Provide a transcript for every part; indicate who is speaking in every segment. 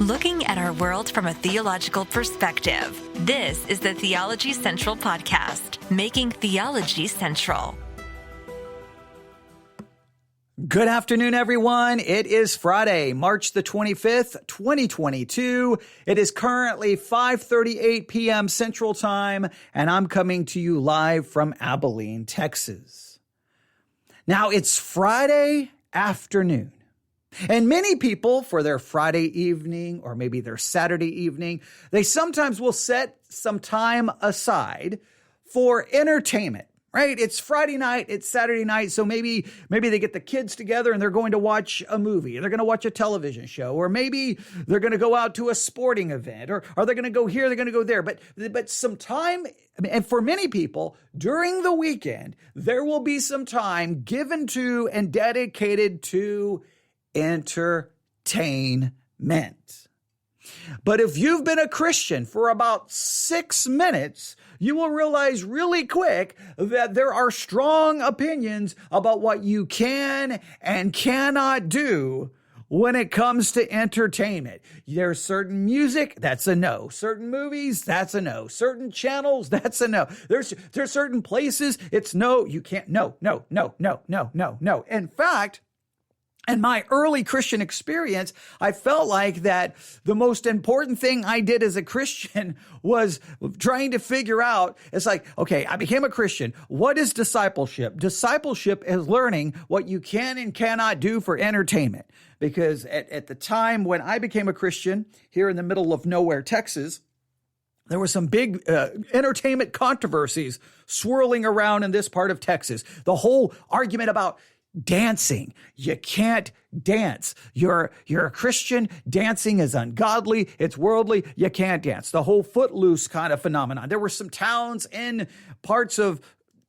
Speaker 1: Looking at our world from a theological perspective. This is the Theology Central Podcast, making theology central.
Speaker 2: Good afternoon, everyone. It is Friday, March the 25th, 2022. It is currently 5:38 p.m. Central Time, and I'm coming to you live from Abilene, Texas. Now, it's Friday afternoon. And many people, for their Friday evening or maybe their Saturday evening, they sometimes will set some time aside for entertainment, right? It's Friday night, it's Saturday night, so maybe they get the kids together and they're going to watch a movie, they're going to watch a television show, or maybe they're going to go out to a sporting event, or they're going to go here, they're going to go there. But some time, and for many people, during the weekend, there will be some time given to and dedicated to entertainment. But if you've been a Christian for about 6 minutes, you will realize really quick that there are strong opinions about what you can and cannot do when it comes to entertainment. There's certain music, that's a no. Certain movies, that's a no. Certain channels, that's a no. There's certain places, it's no, you can't, no. In fact, in my early Christian experience, I felt like that the most important thing I did as a Christian was trying to figure out, it's like, okay, I became a Christian. What is discipleship? Discipleship is learning what you can and cannot do for entertainment. Because at the time when I became a Christian here in the middle of nowhere, Texas, there were some big entertainment controversies swirling around in this part of Texas. The whole argument about dancing. You can't dance. You're a Christian. Dancing is ungodly. It's worldly. You can't dance. The whole footloose kind of phenomenon. There were some towns in parts of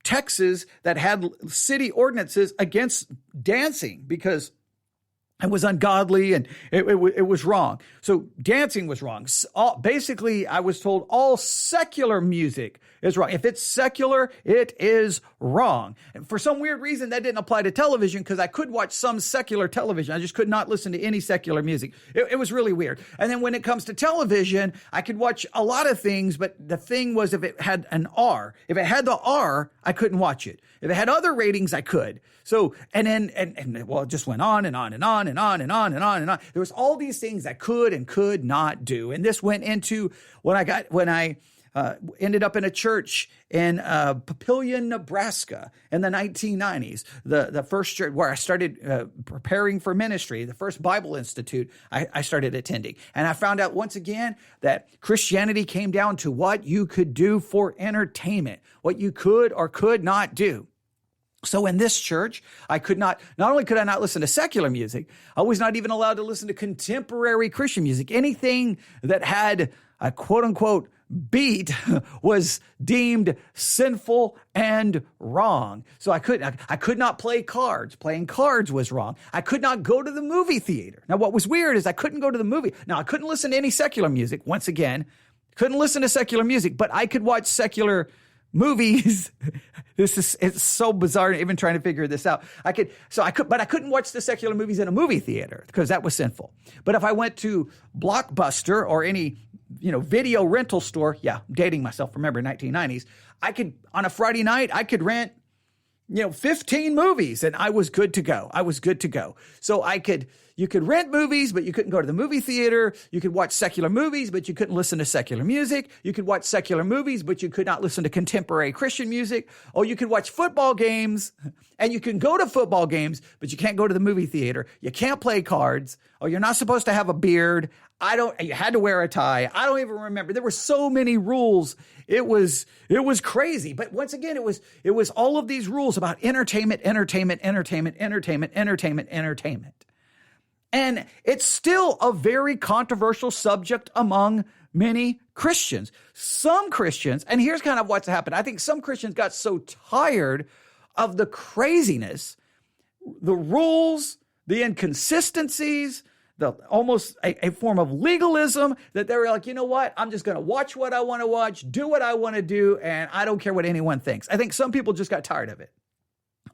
Speaker 2: Texas that had city ordinances against dancing because it was ungodly and it was wrong. So dancing was wrong. Basically, I was told all secular music is wrong. If it's secular, it is wrong. And for some weird reason, that didn't apply to television because I could watch some secular television. I just could not listen to any secular music. It was really weird. And then when it comes to television, I could watch a lot of things, but the thing was if it had an R, if it had the R, I couldn't watch it. If it had other ratings, I could. So, well, it just went on and on and on and on and on and on and on. There was all these things I could and could not do. And this went into when I ended up in a church in Papillion, Nebraska in the 1990s, the first church where I started preparing for ministry, the first Bible Institute I started attending. And I found out once again that Christianity came down to what you could do for entertainment, what you could or could not do. So in this church, not only could I not listen to secular music, I was not even allowed to listen to contemporary Christian music. Anything that had a quote unquote beat was deemed sinful and wrong. So I could not play cards. Playing cards was wrong. I could not go to the movie theater. Now, what was weird is I couldn't go to the movie. Now, I couldn't listen to any secular music. Once again, couldn't listen to secular music, but I could watch secular movies. It's so bizarre even trying to figure this out. But I couldn't watch the secular movies in a movie theater because that was sinful. But if I went to Blockbuster or any, video rental store, I'm dating myself, remember 1990s, on a Friday night, I could rent, 15 movies and I was good to go. So you could rent movies, but you couldn't go to the movie theater. You could watch secular movies, but you couldn't listen to secular music. You could watch secular movies, but you could not listen to contemporary Christian music. Or you could watch football games and you can go to football games, but you can't go to the movie theater. You can't play cards, or you're not supposed to have a beard. You had to wear a tie. I don't even remember. There were so many rules. It was crazy. But once again, it was all of these rules about entertainment. And it's still a very controversial subject among many Christians. Some Christians, and here's kind of what's happened. I think some Christians got so tired of the craziness, the rules, the inconsistencies, almost a form of legalism, that they were like, you know what? I'm just going to watch what I want to watch, do what I want to do, and I don't care what anyone thinks. I think some people just got tired of it.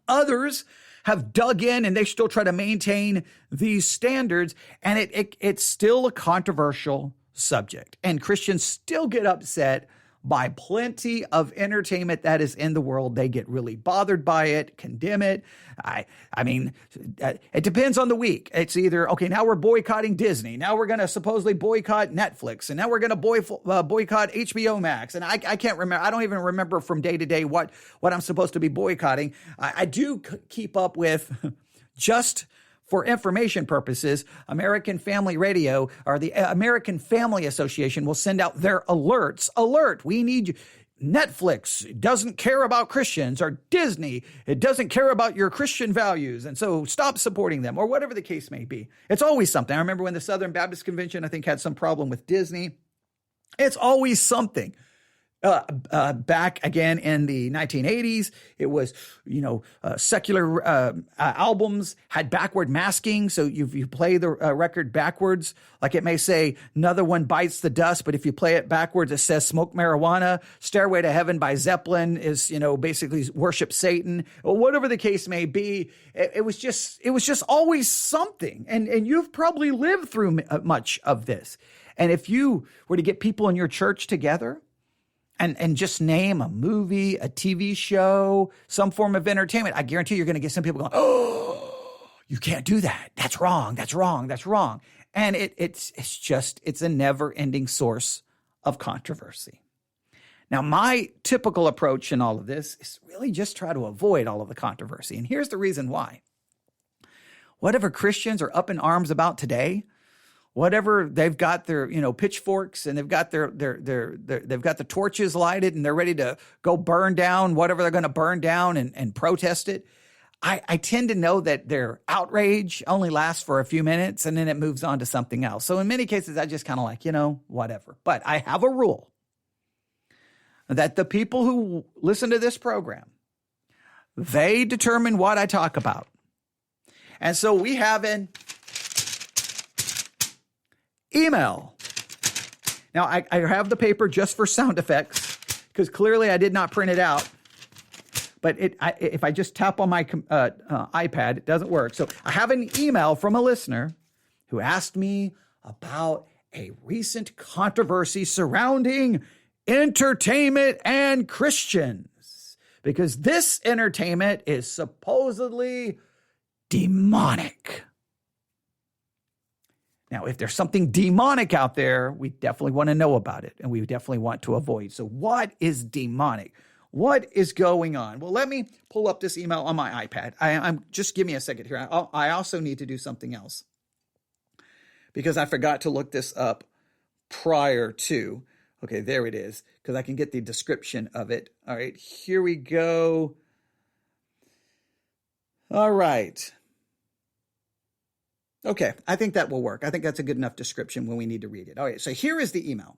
Speaker 2: Others have dug in and they still try to maintain these standards. And it's still a controversial subject. And Christians still get upset by plenty of entertainment that is in the world. They get really bothered by it, condemn it. I mean, it depends on the week. It's either, okay, now we're boycotting Disney. Now we're going to supposedly boycott Netflix. And now we're going to boycott HBO Max. And I can't remember. I don't even remember from day to day what I'm supposed to be boycotting. I do keep up with just for information purposes, American Family Radio or the American Family Association will send out their alerts. Alert, we need you. Netflix doesn't care about Christians, or Disney, it doesn't care about your Christian values. And so stop supporting them, or whatever the case may be. It's always something. I remember when the Southern Baptist Convention, I think, had some problem with Disney. It's always something. Back again in the 1980s, it was, secular albums had backward masking. So you play the record backwards, like it may say, another one bites the dust. But if you play it backwards, it says smoke marijuana. Stairway to Heaven by Zeppelin is, basically worship Satan, or whatever the case may be. It was just always something. And you've probably lived through much of this. And if you were to get people in your church together, and just name a movie, a TV show, some form of entertainment, I guarantee you're going to get some people going, oh, you can't do that. That's wrong. That's wrong. That's wrong. And it's a never-ending source of controversy. Now, my typical approach in all of this is really just try to avoid all of the controversy. And here's the reason why. Whatever Christians are up in arms about today, whatever they've got their, pitchforks, and they've got they've got the torches lighted, and they're ready to go burn down whatever they're going to burn down and protest it. I tend to know that their outrage only lasts for a few minutes, and then it moves on to something else. So in many cases, I just kind of like, whatever. But I have a rule that the people who listen to this program, they determine what I talk about. And so we have an email. Now, I have the paper just for sound effects because clearly I did not print it out. But if I just tap on my iPad, it doesn't work. So I have an email from a listener who asked me about a recent controversy surrounding entertainment and Christians, because this entertainment is supposedly demonic. Now, if there's something demonic out there, we definitely want to know about it, and we definitely want to avoid. So what is demonic? What is going on? Well, let me pull up this email on my iPad. I'm just give me a second here. I also need to do something else because I forgot to look this up prior to. Okay, there it is, because I can get the description of it. All right, here we go. All right. Okay, I think that will work. I think that's a good enough description when we need to read it. All right, so here is the email.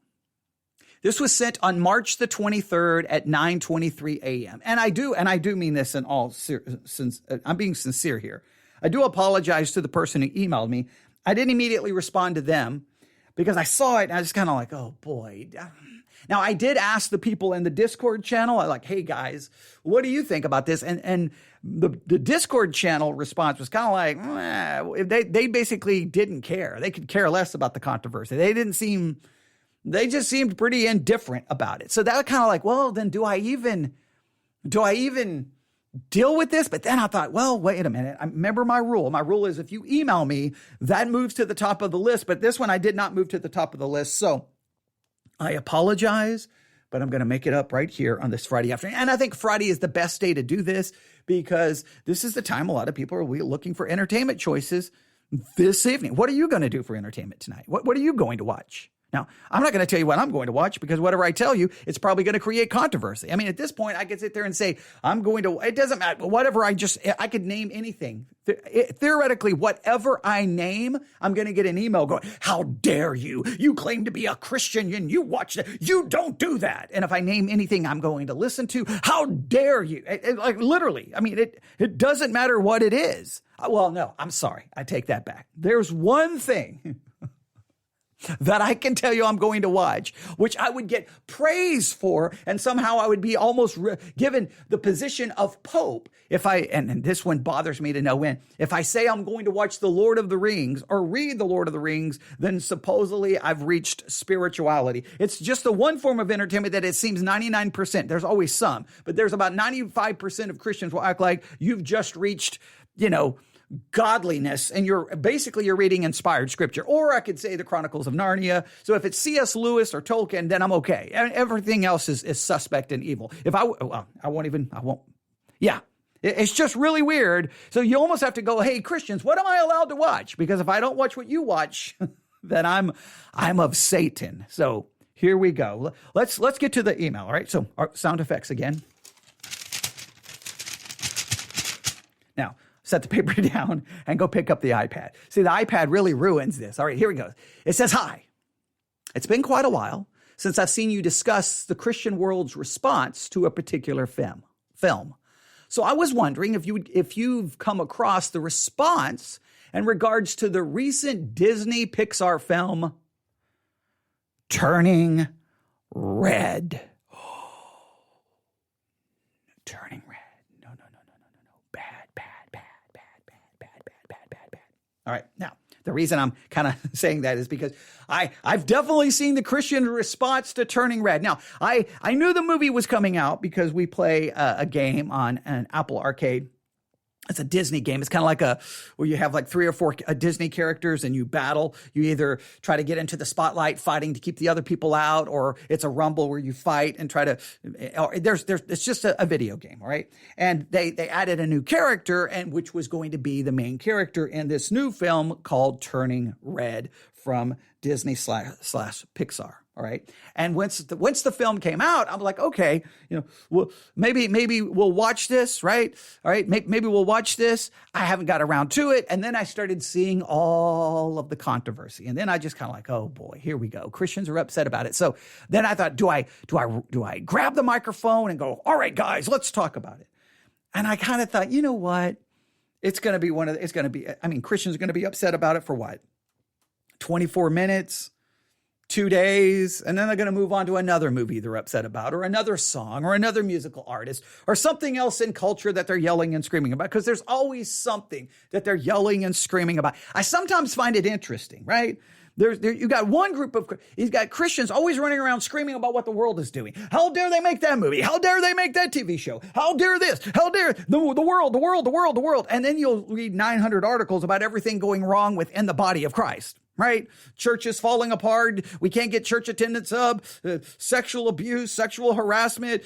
Speaker 2: This was sent on March the 23rd at 9:23 a.m. And I do mean this in all since I'm being sincere here. I do apologize to the person who emailed me. I didn't immediately respond to them because I saw it and I was kind of like, oh boy. Now, I did ask the people in the Discord channel, like, hey guys, what do you think about this? And the Discord channel response was kind of like, they basically didn't care. They could care less about the controversy. They just seemed pretty indifferent about it. So that was kind of like, well, then do I even deal with this? But then I thought, well, wait a minute. I remember my rule. My rule is if you email me, that moves to the top of the list. But this one, I did not move to the top of the list. So I apologize, but I'm going to make it up right here on this Friday afternoon. And I think Friday is the best day to do this because this is the time a lot of people are looking for entertainment choices this evening. What are you going to do for entertainment tonight? What are you going to watch? Now, I'm not going to tell you what I'm going to watch because whatever I tell you, it's probably going to create controversy. I mean, at this point, I could sit there and say, it doesn't matter. Whatever I could name anything. Theoretically, whatever I name, I'm going to get an email going, how dare you? You claim to be a Christian and you watch that. You don't do that. And if I name anything I'm going to listen to, how dare you? Like literally, I mean, it doesn't matter what it is. Well, no, I'm sorry. I take that back. There's one thing that I can tell you I'm going to watch, which I would get praise for, and somehow I would be almost given the position of Pope if and this one bothers me to no end, if I say I'm going to watch The Lord of the Rings or read The Lord of the Rings, then supposedly I've reached spirituality. It's just the one form of entertainment that it seems 99%. There's always some, but there's about 95% of Christians will act like you've just reached, godliness, and you're reading inspired scripture. Or I could say the Chronicles of Narnia. So if it's C.S. Lewis or Tolkien, then I'm okay. And everything else is suspect and evil. It's just really weird. So you almost have to go, hey, Christians, what am I allowed to watch? Because if I don't watch what you watch, then I'm of Satan. So here we go. Let's get to the email. All right. So our sound effects again. Now, set the paper down and go pick up the iPad. See, the iPad really ruins this. All right, here we go. It says, hi. It's been quite a while since I've seen you discuss the Christian world's response to a particular film. So I was wondering if you've come across the response in regards to the recent Disney Pixar film, Turning Red. Turning Red. All right. Now, the reason I'm kind of saying that is because I've definitely seen the Christian response to Turning Red. Now, I knew the movie was coming out because we play a game on an Apple Arcade. It's a Disney game. It's kind of like where you have like 3 or 4 Disney characters and you battle. You either try to get into the spotlight fighting to keep the other people out, or it's a rumble where you fight and try to, it's just a video game. All right. And they added a new character, and which was going to be the main character in this new film called Turning Red from Disney / Pixar. All right. And once the film came out, I'm like, okay, well, maybe we'll watch this. Right. All right. Maybe we'll watch this. I haven't got around to it. And then I started seeing all of the controversy. And then I just kind of like, oh boy, here we go. Christians are upset about it. So then I thought, do I grab the microphone and go, all right, guys, let's talk about it. And I kind of thought, you know what? Christians are going to be upset about it for what? 24 minutes. 2 days, and then they're going to move on to another movie they're upset about, or another song, or another musical artist, or something else in culture that they're yelling and screaming about, because there's always something that they're yelling and screaming about. I sometimes find it interesting, right? You got one group you've got Christians always running around screaming about what the world is doing. How dare they make that movie? How dare they make that TV show? How dare this? How dare the world? And then you'll read 900 articles about everything going wrong within the body of Christ. Right? Churches falling apart. We can't get church attendance up. Sexual abuse, sexual harassment,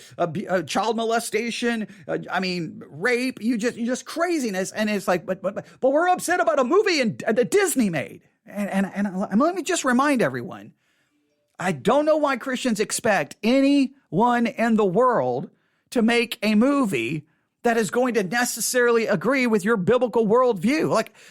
Speaker 2: child molestation. Rape. You just craziness. And it's like, but we're upset about a movie that Disney made. And let me just remind everyone, I don't know why Christians expect anyone in the world to make a movie that is going to necessarily agree with your biblical worldview.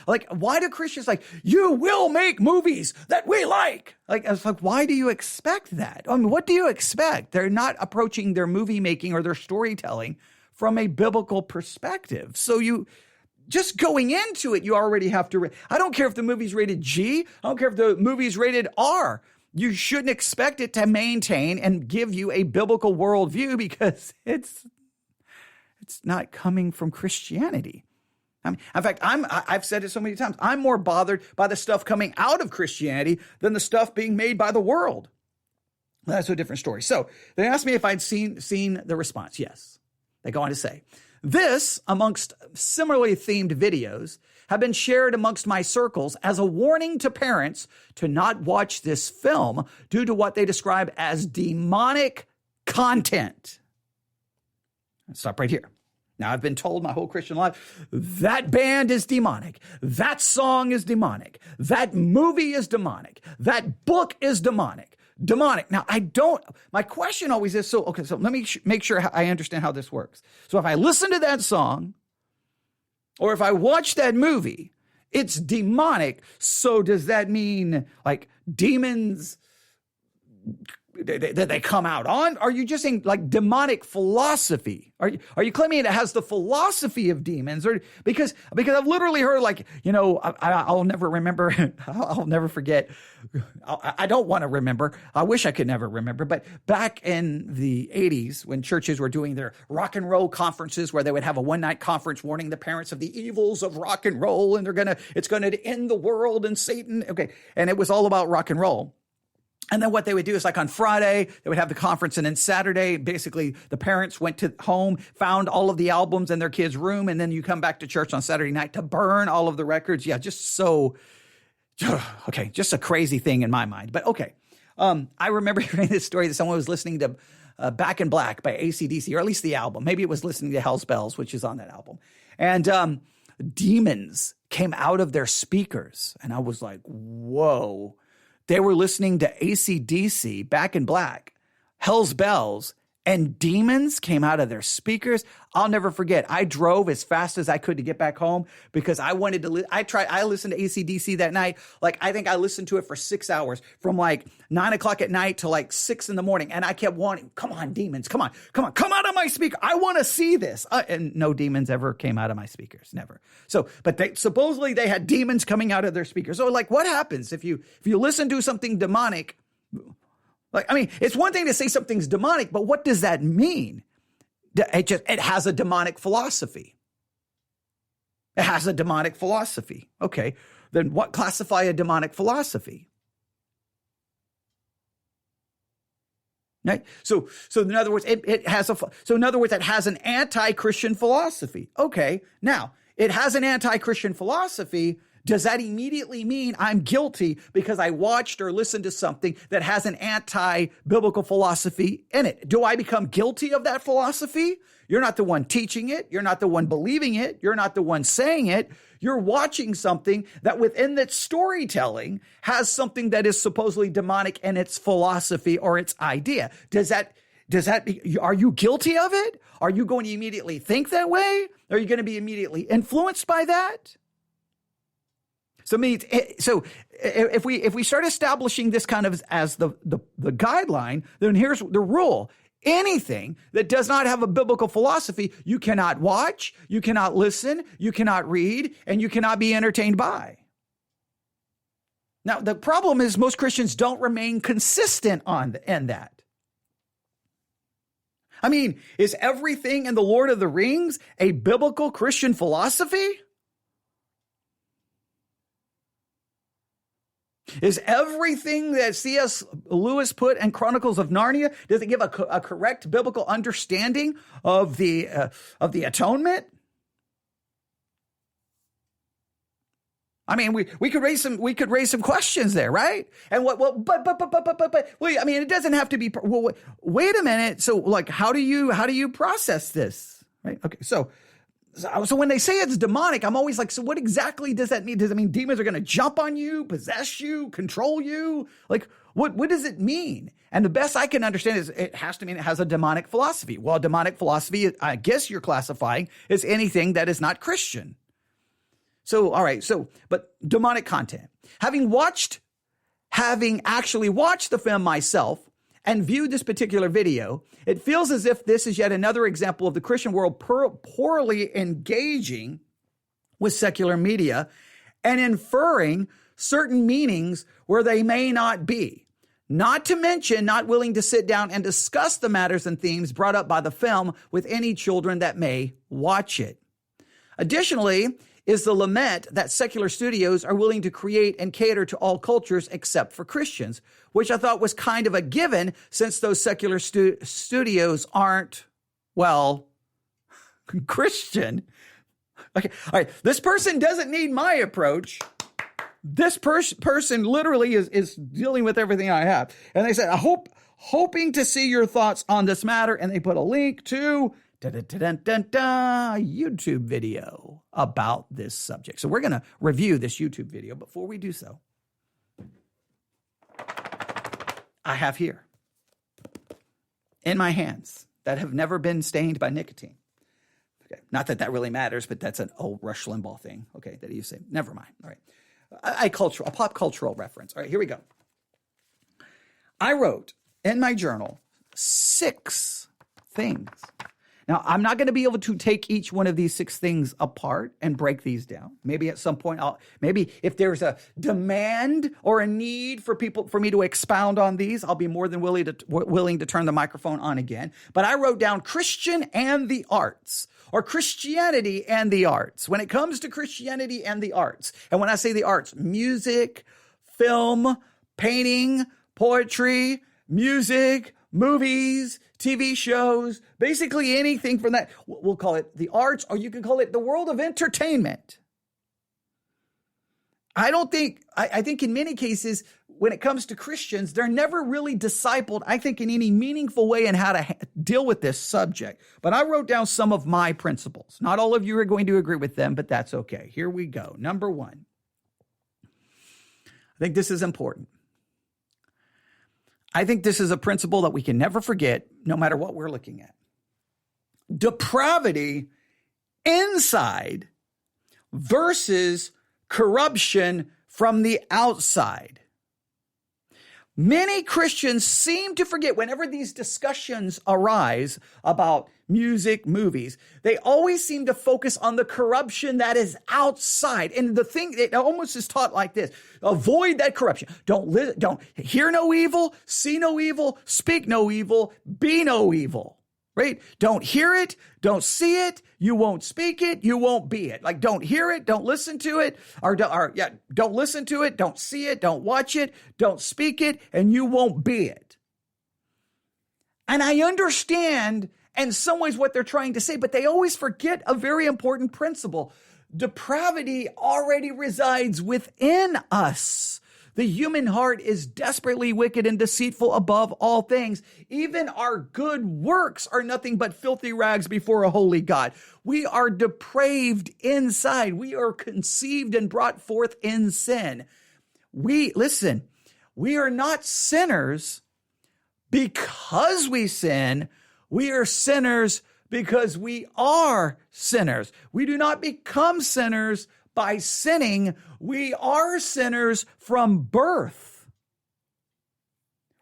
Speaker 2: Like, why do Christians you will make movies that we like? It's like, why do you expect that? I mean, what do you expect? They're not approaching their movie making or their storytelling from a biblical perspective. So just going into it, you already have to, I don't care if the movie's rated G. I don't care if the movie's rated R. You shouldn't expect it to maintain and give you a biblical worldview, because it's not coming from Christianity. I mean, in fact, I've said it so many times, I'm more bothered by the stuff coming out of Christianity than the stuff being made by the world. That's a different story. So they asked me if I'd seen the response. Yes. They go on to say, this, amongst similarly themed videos, have been shared amongst my circles as a warning to parents to not watch this film due to what they describe as demonic content. Let's stop right here. Now, I've been told my whole Christian life, that band is demonic. That song is demonic. That movie is demonic. That book is demonic. Now, my question always is, so let me make sure I understand how this works. So if I listen to that song, or if I watch that movie, it's demonic. So does that mean demons that they come out on? Are you just saying like demonic philosophy? Are you claiming it has the philosophy of demons? Or because I've literally heard like, I'll never remember. I'll never forget. I don't want to remember. I wish I could never remember. But back in the 80s, when churches were doing their rock and roll conferences where they would have a one-night conference warning the parents of the evils of rock and roll, and it's going to end the world and Satan. Okay. And it was all about rock and roll. And then what they would do is like on Friday, they would have the conference. And then Saturday, basically the parents went to home, found all of the albums in their kids' room. And then you come back to church on Saturday night to burn all of the records. Yeah, just a crazy thing in my mind. But okay. I remember hearing this story that someone was listening to Back in Black by AC/DC, or at least the album. Maybe it was listening to Hell's Bells, which is on that album. And demons came out of their speakers. And I was like, whoa. They were listening to AC/DC, Back in Black, Hell's Bells, and demons came out of their speakers. I'll never forget. I drove as fast as I could to get back home because I wanted to. I listened to AC/DC that night. Like, I think I listened to it for 6 hours, from like 9 o'clock at night to like 6 in the morning. And I kept wanting, come on, demons, come out of my speaker. I want to see this. And no demons ever came out of my speakers, never. So, but supposedly they had demons coming out of their speakers. So like, what happens if you listen to something demonic? Like, I mean, it's one thing to say something's demonic, but what does that mean? It has a demonic philosophy. It has a demonic philosophy. Okay, then what classify a demonic philosophy? Right? So in other words, it has an anti-Christian philosophy. Okay, now it has an anti-Christian philosophy. Does that immediately mean I'm guilty because I watched or listened to something that has an anti-biblical philosophy in it? Do I become guilty of that philosophy? You're not the one teaching it. You're not the one believing it. You're not the one saying it. You're watching something that within that storytelling has something that is supposedly demonic in its philosophy or its idea. Are you guilty of it? Are you going to immediately think that way? Are you going to be immediately influenced by that? So if we start establishing this kind of as the guideline, then here's the rule. Anything that does not have a biblical philosophy, you cannot watch, you cannot listen, you cannot read, and you cannot be entertained by. Now, the problem is most Christians don't remain consistent in that. I mean, is everything in the Lord of the Rings a biblical Christian philosophy? Is everything that C.S. Lewis put in Chronicles of Narnia, does it give a correct biblical understanding of the atonement? I mean, we could raise some questions there, right? And but wait, I mean, it doesn't have to be. Well, wait a minute. So, like, how do you process this, right? Okay, so when they say it's demonic, I'm always like, so what exactly does that mean? Does it mean demons are going to jump on you, possess you, control you? Like, what does it mean? And the best I can understand is it has to mean it has a demonic philosophy. Well, demonic philosophy, I guess you're classifying as anything that is not Christian. So, all right. So, but demonic content. Having actually watched the film myself and viewed this particular video, it feels as if this is yet another example of the Christian world poorly engaging with secular media and inferring certain meanings where they may not be. Not to mention not willing to sit down and discuss the matters and themes brought up by the film with any children that may watch it. Additionally, is the lament that secular studios are willing to create and cater to all cultures except for Christians, which I thought was kind of a given since those secular studios aren't, well, Christian. Okay, all right. This person doesn't need my approach. This person literally is dealing with everything I have. And they said, hoping to see your thoughts on this matter. And they put a link to YouTube video about this subject. So we're going to review this YouTube video. Before we do so, I have here in my hands that have never been stained by nicotine. Okay. Not that really matters, but that's an old Rush Limbaugh thing. Okay. That he used to say, never mind. All right. A pop cultural reference. All right. Here we go. I wrote in my journal 6 things. Now, I'm not going to be able to take each one of these 6 things apart and break these down. Maybe at some point, maybe if there's a demand or a need for me to expound on these, I'll be more than willing to turn the microphone on again. But I wrote down Christian and the arts, or Christianity and the arts. When it comes to Christianity and the arts, and when I say the arts, music, film, painting, poetry, music, movies, TV shows, basically anything from that. We'll call it the arts, or you can call it the world of entertainment. I think in many cases, when it comes to Christians, they're never really discipled, I think, in any meaningful way in how to deal with this subject. But I wrote down some of my principles. Not all of you are going to agree with them, but that's okay. Here we go. Number 1. I think this is important. I think this is a principle that we can never forget, no matter what we're looking at. Depravity inside versus corruption from the outside. Many Christians seem to forget whenever these discussions arise about music, movies, they always seem to focus on the corruption that is outside. And the thing, it almost is taught like this: avoid that corruption. Don't hear no evil, see no evil, speak no evil, be no evil. Right? Don't hear it, don't see it, you won't speak it, you won't be it. Like, don't hear it, don't listen to it, don't listen to it, don't see it, don't watch it, don't speak it, and you won't be it. And I understand in some ways what they're trying to say, but they always forget a very important principle. Depravity already resides within us. The human heart is desperately wicked and deceitful above all things. Even our good works are nothing but filthy rags before a holy God. We are depraved inside. We are conceived and brought forth in sin. We are not sinners because we sin. We are sinners because we are sinners. We do not become sinners by sinning. We are sinners from birth.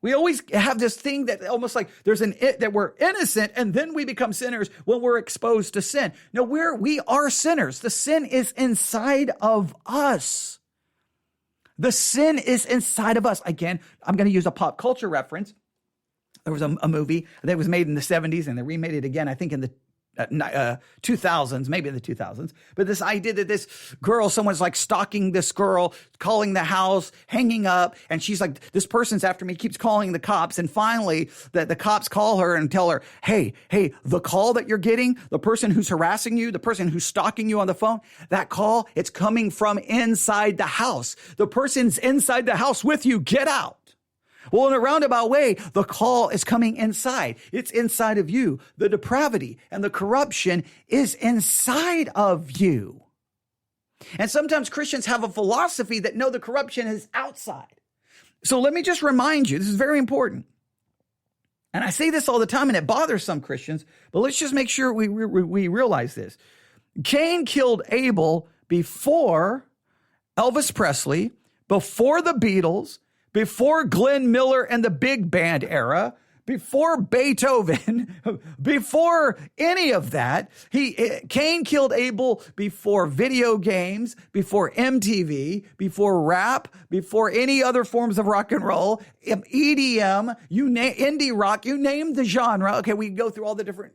Speaker 2: We always have this thing that almost like that we're innocent and then we become sinners when we're exposed to sin. No, we are sinners. The sin is inside of us. The sin is inside of us. Again, I'm going to use a pop culture reference. There was a movie that was made in the 70s and they remade it again, I think in the 2000s, maybe in the 2000s. But this idea that this girl, someone's like stalking this girl, calling the house, hanging up. And she's like, this person's after me, keeps calling the cops. And finally, the cops call her and tell her, hey, the call that you're getting, the person who's harassing you, the person who's stalking you on the phone, that call, it's coming from inside the house. The person's inside the house with you. Get out. Well, in a roundabout way, the call is coming inside. It's inside of you. The depravity and the corruption is inside of you. And sometimes Christians have a philosophy that no, the corruption is outside. So let me just remind you, this is very important. And I say this all the time and it bothers some Christians, but let's just make sure we realize this. Cain killed Abel before Elvis Presley, before the Beatles, before Glenn Miller and the big band era, before Beethoven, before any of that. Cain killed Abel before video games, before MTV, before rap, before any other forms of rock and roll, EDM, indie rock, you name the genre. Okay, we go through all the different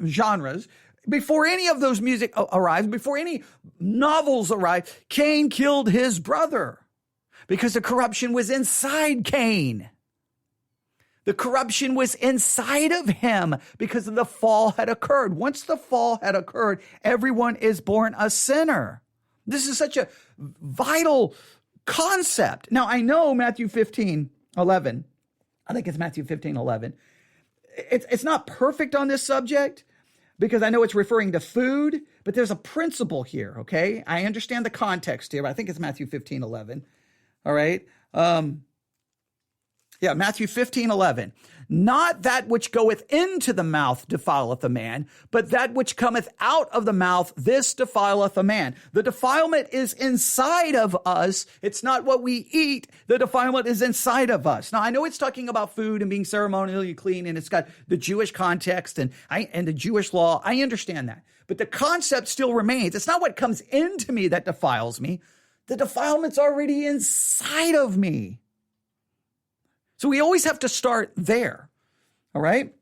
Speaker 2: genres. Before any of those music arrived, before any novels arrived, Cain killed his brother. Because the corruption was inside Cain. The corruption was inside of him because the fall had occurred. Once the fall had occurred, everyone is born a sinner. This is such a vital concept. Now, I know Matthew 15:11. I think it's Matthew 15:11. It's not perfect on this subject because I know it's referring to food, but there's a principle here, okay? I understand the context here, but I think it's Matthew 15:11. All right. Yeah, Matthew 15:11. Not that which goeth into the mouth defileth a man, but that which cometh out of the mouth, this defileth a man. The defilement is inside of us. It's not what we eat. The defilement is inside of us. Now, I know it's talking about food and being ceremonially clean, and it's got the Jewish context and the Jewish law. I understand that. But the concept still remains. It's not what comes into me that defiles me. The defilement's already inside of me. So we always have to start there, all right?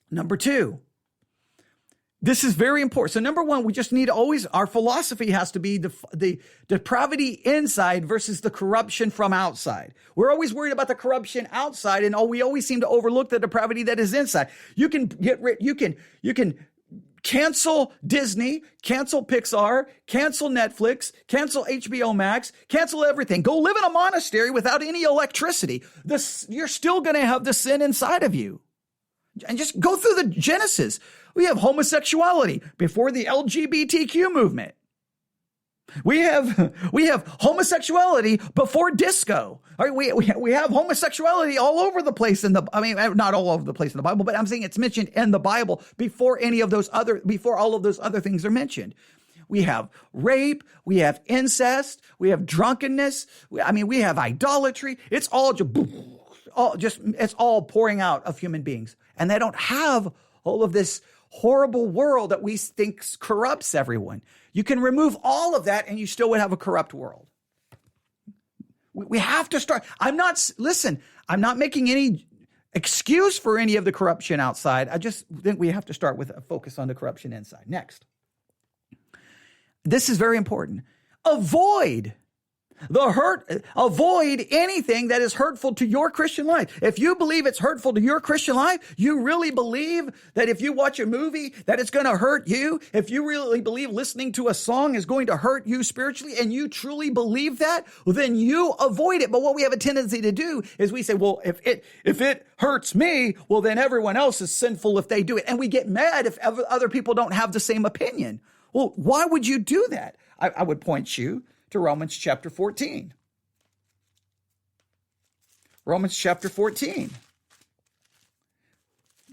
Speaker 2: Number two, this is very important. So number one, we just need always, our philosophy has to be the depravity inside versus the corruption from outside. We're always worried about the corruption outside, and we always seem to overlook the depravity that is inside. You can get rid, you can cancel Disney, cancel Pixar, cancel Netflix, cancel HBO Max, cancel everything. Go live in a monastery without any electricity. You're still going to have the sin inside of you. And just go through the Genesis. We have homosexuality before the LGBTQ movement. We have homosexuality before disco. All right, we have homosexuality all over the place not all over the place in the Bible, but I'm saying it's mentioned in the Bible before all of those other things are mentioned. We have rape, we have incest, we have drunkenness. We have idolatry. It's all pouring out of human beings, and they don't have all of this horrible world that we think corrupts everyone. You can remove all of that and you still would have a corrupt world. We have to start. I'm not making any excuse for any of the corruption outside. I just think we have to start with a focus on the corruption inside. Next. This is very important. Avoid anything that is hurtful to your Christian life. If you believe it's hurtful to your Christian life, you really believe that if you watch a movie that it's going to hurt you, if you really believe listening to a song is going to hurt you spiritually, and you truly believe that, well, then you avoid it. But what we have a tendency to do is we say, well, if it hurts me, well, then everyone else is sinful if they do it. And we get mad if other people don't have the same opinion. Well, why would you do that? I would point you to Romans chapter 14. Romans chapter 14,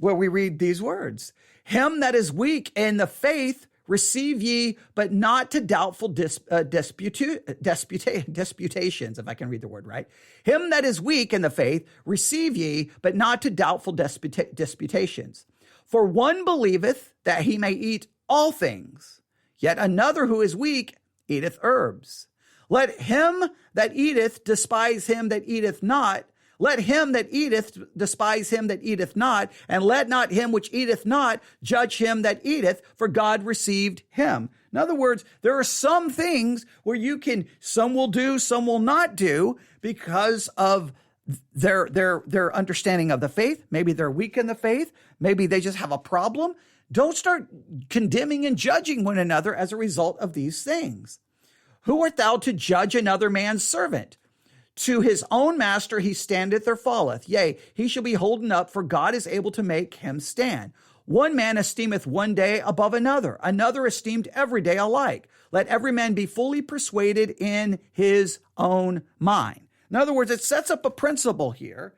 Speaker 2: where we read these words. Him that is weak in the faith receive ye, but not to doubtful disputations, if I can read the word right. Him that is weak in the faith receive ye, but not to doubtful disputations. For one believeth that he may eat all things, yet another who is weak eateth herbs. Let him that eateth despise him that eateth not. Let him that eateth despise him that eateth not. And let not him which eateth not judge him that eateth, for God received him. In other words, there are some things where some will do, some will not do because of their understanding of the faith. Maybe they're weak in the faith. Maybe they just have a problem. Don't start condemning and judging one another as a result of these things. Who art thou to judge another man's servant? To his own master he standeth or falleth. Yea, he shall be holden up, for God is able to make him stand. One man esteemeth one day above another, another esteemed every day alike. Let every man be fully persuaded in his own mind. In other words, it sets up a principle here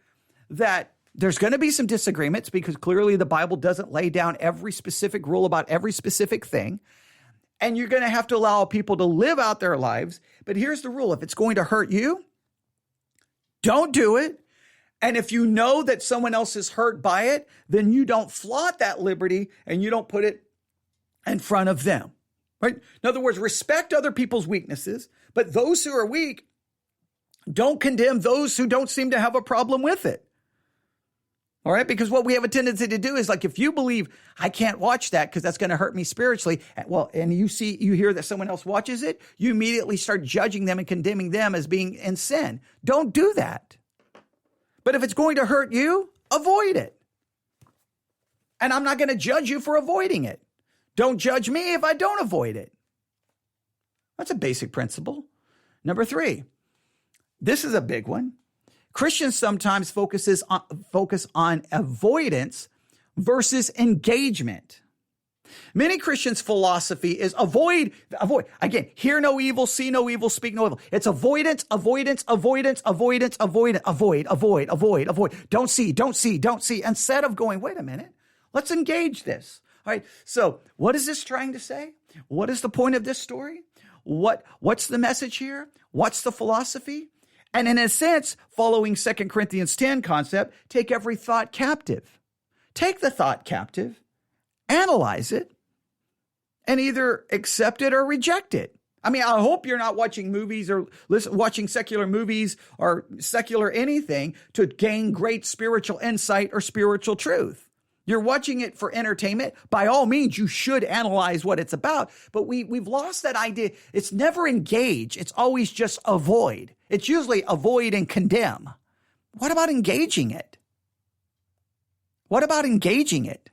Speaker 2: that there's going to be some disagreements because clearly the Bible doesn't lay down every specific rule about every specific thing. And you're going to have to allow people to live out their lives. But here's the rule. If it's going to hurt you, don't do it. And if you know that someone else is hurt by it, then you don't flaunt that liberty and you don't put it in front of them. Right? In other words, respect other people's weaknesses, but those who are weak, don't condemn those who don't seem to have a problem with it. All right, because what we have a tendency to do is like, if you believe I can't watch that because that's going to hurt me spiritually, well, and you hear that someone else watches it, you immediately start judging them and condemning them as being in sin. Don't do that. But if it's going to hurt you, avoid it. And I'm not going to judge you for avoiding it. Don't judge me if I don't avoid it. That's a basic principle. Number 3, this is a big one. Christians sometimes focus on avoidance versus engagement. Many Christians' philosophy is avoid. Again, hear no evil, see no evil, speak no evil. It's avoidance. Avoid. Don't see. Instead of going, wait a minute, let's engage this. All right. So what is this trying to say? What is the point of this story? What's the message here? What's the philosophy? And in a sense, following 2 Corinthians 10 concept, take every thought captive. Take the thought captive, analyze it, and either accept it or reject it. I mean, I hope you're not watching movies or watching secular movies or secular anything to gain great spiritual insight or spiritual truth. You're watching it for entertainment. By all means, you should analyze what it's about. But we've lost that idea. It's never engage. It's always just avoid. It's usually avoid and condemn. What about engaging it? What about engaging it?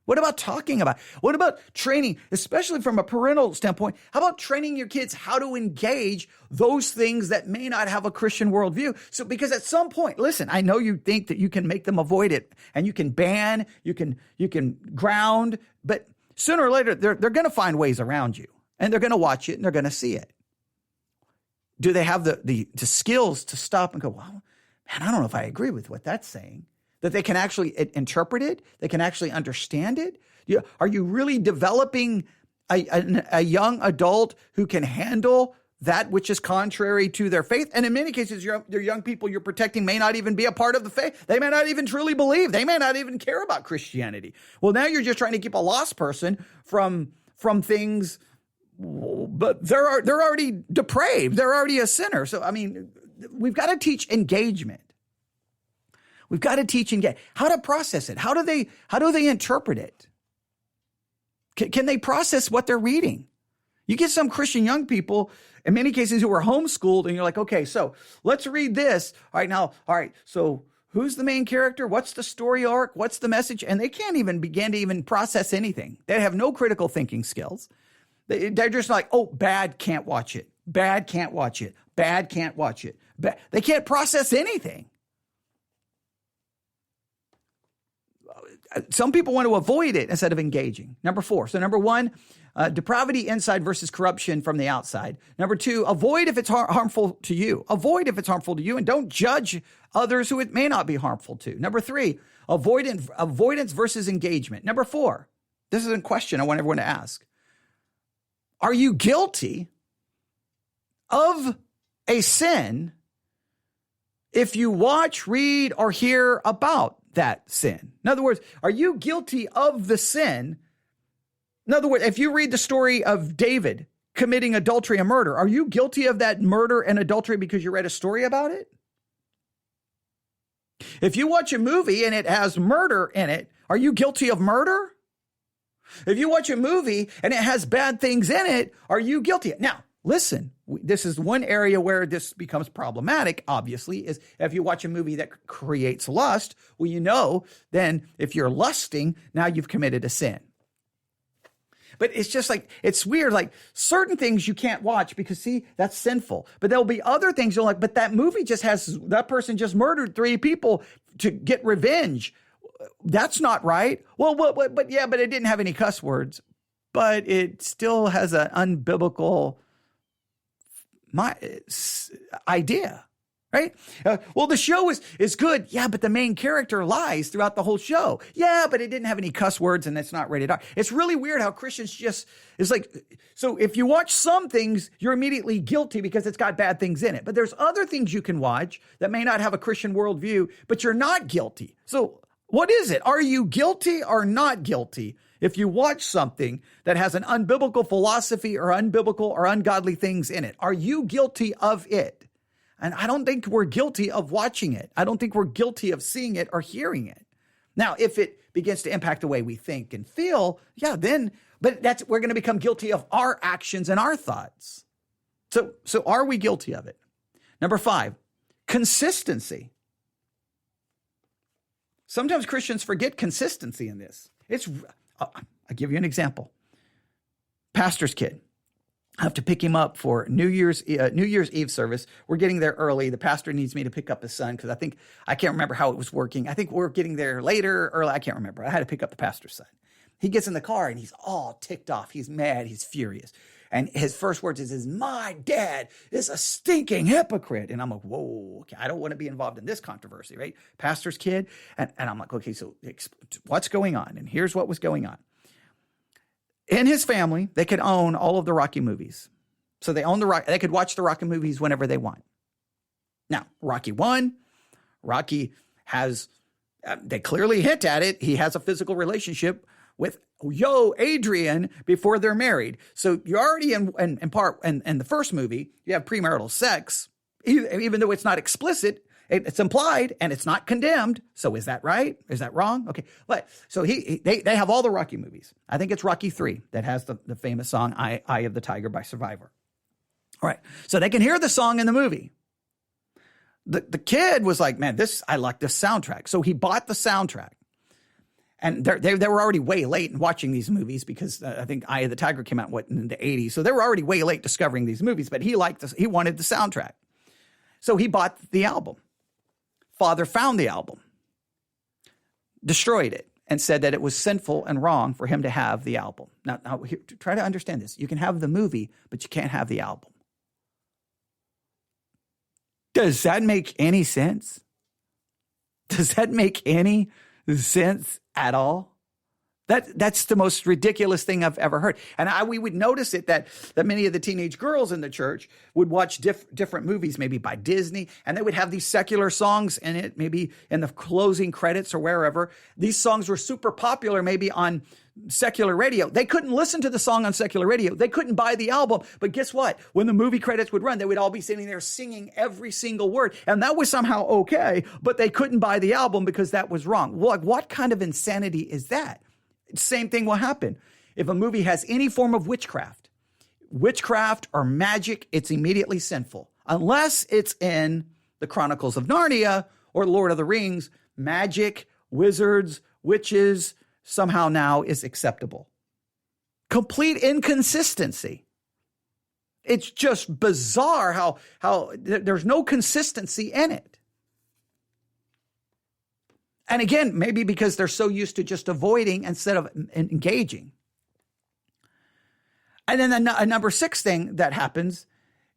Speaker 2: What about talking about it? What about training, especially from a parental standpoint? How about training your kids how to engage those things that may not have a Christian worldview? So, because at some point, listen, I know you think that you can make them avoid it and you can ban, you can ground, but sooner or later, they're going to find ways around you and they're going to watch it and they're going to see it. Do they have the skills to stop and go, well, man, I don't know if I agree with what that's saying? That they can actually interpret it, they can actually understand it? Are you really developing a young adult who can handle that which is contrary to their faith? And in many cases, your young people you're protecting may not even be a part of the faith. They may not even truly believe. They may not even care about Christianity. Well, now you're just trying to keep a lost person from things, but they're already depraved. They're already a sinner. So, I mean, we've got to teach engagement. We've got to teach and get how to process it. How do they interpret it? Can they process what they're reading? You get some Christian young people, in many cases, who are homeschooled, and you're like, okay, so let's read this. All right, so who's the main character? What's the story arc? What's the message? And they can't even begin to even process anything. They have no critical thinking skills. They're just like, oh, bad, can't watch it. Bad, can't watch it. Bad, can't watch it. Bad. They can't process anything. Some people want to avoid it instead of engaging. Number 4. So number 1, depravity inside versus corruption from the outside. Number 2, avoid if it's harmful to you. Avoid if it's harmful to you, and don't judge others who it may not be harmful to. Number 3, avoidance versus engagement. Number 4, this is a question I want everyone to ask. Are you guilty of a sin if you watch, read, or hear about that sin? In other words, are you guilty of the sin? In other words, if you read the story of David committing adultery and murder, are you guilty of that murder and adultery because you read a story about it? If you watch a movie and it has murder in it, are you guilty of murder? If you watch a movie and it has bad things in it, are you guilty? Now, listen, this is one area where this becomes problematic, obviously, is if you watch a movie that creates lust, well, then if you're lusting, now you've committed a sin. But it's just like, it's weird, like certain things you can't watch because, see, that's sinful. But there'll be other things you're like, but that movie that person just murdered 3 people to get revenge. That's not right. Well, but it didn't have any cuss words, but it still has an unbiblical idea, right? Well, the show is good. Yeah, but the main character lies throughout the whole show. Yeah, but it didn't have any cuss words and it's not rated R. It's really weird how Christians it's like, so if you watch some things, you're immediately guilty because it's got bad things in it. But there's other things you can watch that may not have a Christian worldview, but you're not guilty. So what is it? Are you guilty or not guilty if you watch something that has an unbiblical philosophy or unbiblical or ungodly things in it? Are you guilty of it? And I don't think we're guilty of watching it. I don't think we're guilty of seeing it or hearing it. Now, if it begins to impact the way we think and feel, but we're going to become guilty of our actions and our thoughts. So are we guilty of it? Number 5, consistency. Sometimes Christians forget consistency in this. I'll give you an example. Pastor's kid. I have to pick him up for New Year's Eve service. We're getting there early. The pastor needs me to pick up his son because I can't remember how it was working. I think we're getting there later, early. I can't remember. I had to pick up the pastor's son. He gets in the car and he's all ticked off. He's mad. He's furious. And his first words is, my dad is a stinking hypocrite. And I'm like, whoa, okay, I don't want to be involved in this controversy, right? Pastor's kid. And I'm like, okay, so what's going on? And here's what was going on. In his family, they could own all of the Rocky movies. So they could watch the Rocky movies whenever they want. Now, Rocky 1, Rocky has, they clearly hint at it. He has a physical relationship with Adrian before they're married. So you're already in the first movie, you have premarital sex, even though it's not explicit, it's implied and it's not condemned. So is that right? Is that wrong? Okay. But so they have all the Rocky movies. I think it's Rocky 3 that has the famous song, Eye of the Tiger by Survivor. All right. So they can hear the song in the movie. The kid was like, man, I like this soundtrack. So he bought the soundtrack. And they were already way late in watching these movies because I think Eye of the Tiger came out, in the 80s. So they were already way late discovering these movies, but he liked this. He wanted the soundtrack. So he bought the album. Father found the album, destroyed it, and said that it was sinful and wrong for him to have the album. Now here, try to understand this. You can have the movie, but you can't have the album. Does that make any sense? Does that make any sense at all? That's the most ridiculous thing I've ever heard. And we would notice it that many of the teenage girls in the church would watch different movies, maybe by Disney, and they would have these secular songs in it, maybe in the closing credits or wherever. These songs were super popular, maybe on secular radio. They couldn't listen to the song on secular radio. They couldn't buy the album. But guess what? When the movie credits would run, they would all be sitting there singing every single word. And that was somehow okay, but they couldn't buy the album because that was wrong. Well, what kind of insanity is that? Same thing will happen. If a movie has any form of witchcraft or magic, it's immediately sinful. Unless it's in the Chronicles of Narnia or Lord of the Rings, magic, wizards, witches, somehow now is acceptable. Complete inconsistency. It's just bizarre how there's no consistency in it. And again, maybe because they're so used to just avoiding instead of engaging. And then a number 6 thing that happens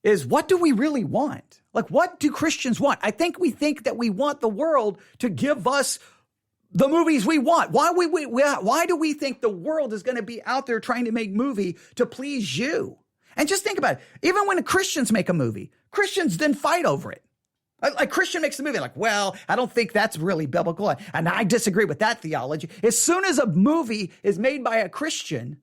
Speaker 2: is, what do we really want? Like, what do Christians want? I think we think that we want the world to give us the movies we want. Why do we think the world is going to be out there trying to make movie to please you? And just think about it. Even when Christians make a movie, Christians then fight over it. Like Christian makes the movie, like, well, I don't think that's really biblical, and I disagree with that theology. As soon as a movie is made by a Christian,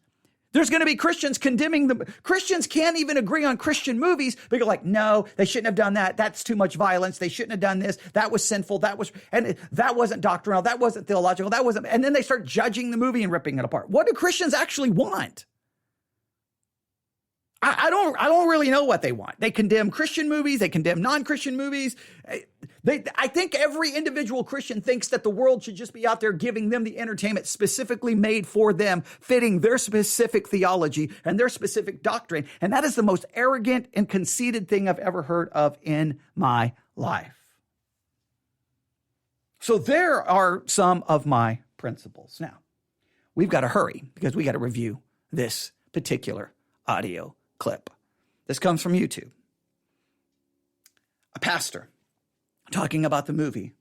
Speaker 2: there's going to be Christians condemning them. Christians can't even agree on Christian movies. They go like, no, they shouldn't have done that. That's too much violence. They shouldn't have done this. That was sinful. That wasn't doctrinal. That wasn't theological. And then they start judging the movie and ripping it apart. What do Christians actually want? I don't really know what they want. They condemn Christian movies. They condemn non-Christian movies. I think every individual Christian thinks that the world should just be out there giving them the entertainment specifically made for them, fitting their specific theology and their specific doctrine. And that is the most arrogant and conceited thing I've ever heard of in my life. So there are some of my principles. Now, we've got to hurry because we got to review this particular audio clip. This comes from YouTube. A pastor talking about the movie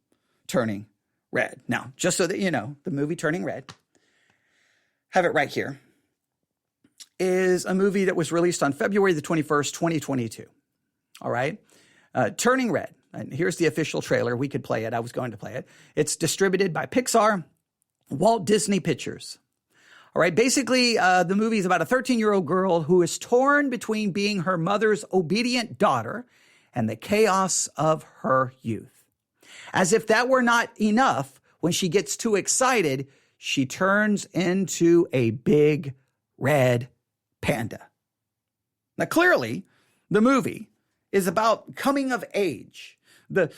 Speaker 2: Turning Red. Now, just so that you know, the movie Turning Red, have it right here, is a movie that was released on February the 21st, 2022. All right? Turning Red. And here's the official trailer. We could play it. I was going to play it. It's distributed by Pixar, Walt Disney Pictures. All right, basically, the movie is about a 13-year-old girl who is torn between being her mother's obedient daughter and the chaos of her youth. As if that were not enough, when she gets too excited, she turns into a big red panda. Now, clearly, the movie is about coming of age, the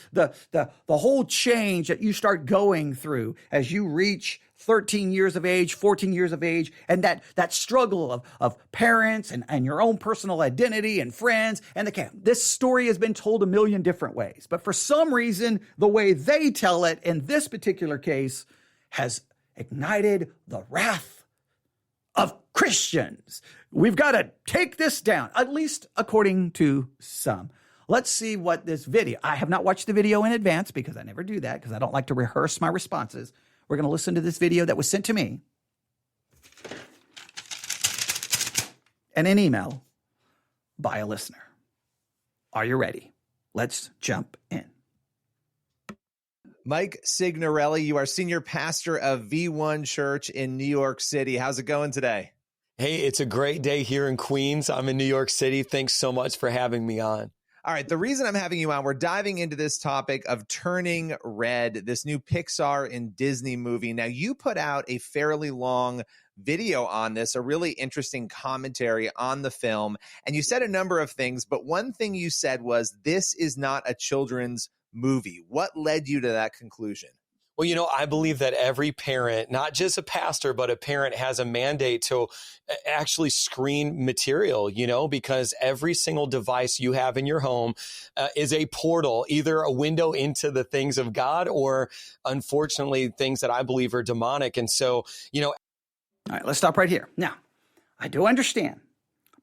Speaker 2: whole change that you start going through as you reach 13 years of age, 14 years of age, and that struggle of parents and your own personal identity and friends. And this story has been told a million different ways. But for some reason, the way they tell it in this particular case has ignited the wrath of Christians. We've got to take this down, at least according to some. Let's see what this video, I have not watched the video in advance because I never do that because I don't like to rehearse my responses. We're going to listen to this video that was sent to me in an email by a listener. Are you ready? Let's jump in.
Speaker 3: Mike Signorelli, you are senior pastor of V1 Church in New York City. How's it going today?
Speaker 4: Hey, it's a great day here in Queens. I'm in New York City. Thanks so much for having me on.
Speaker 3: All right, the reason I'm having you on, we're diving into this topic of Turning Red, this new Pixar and Disney movie. Now, you put out a fairly long video on this, a really interesting commentary on the film, and you said a number of things, but one thing you said was, this is not a children's movie. What led you to that conclusion?
Speaker 4: Well, I believe that every parent, not just a pastor, but a parent has a mandate to actually screen material, because every single device you have in your home is a portal, either a window into the things of God or, unfortunately, things that I believe are demonic. And so,
Speaker 2: All right, let's stop right here. Now, I do understand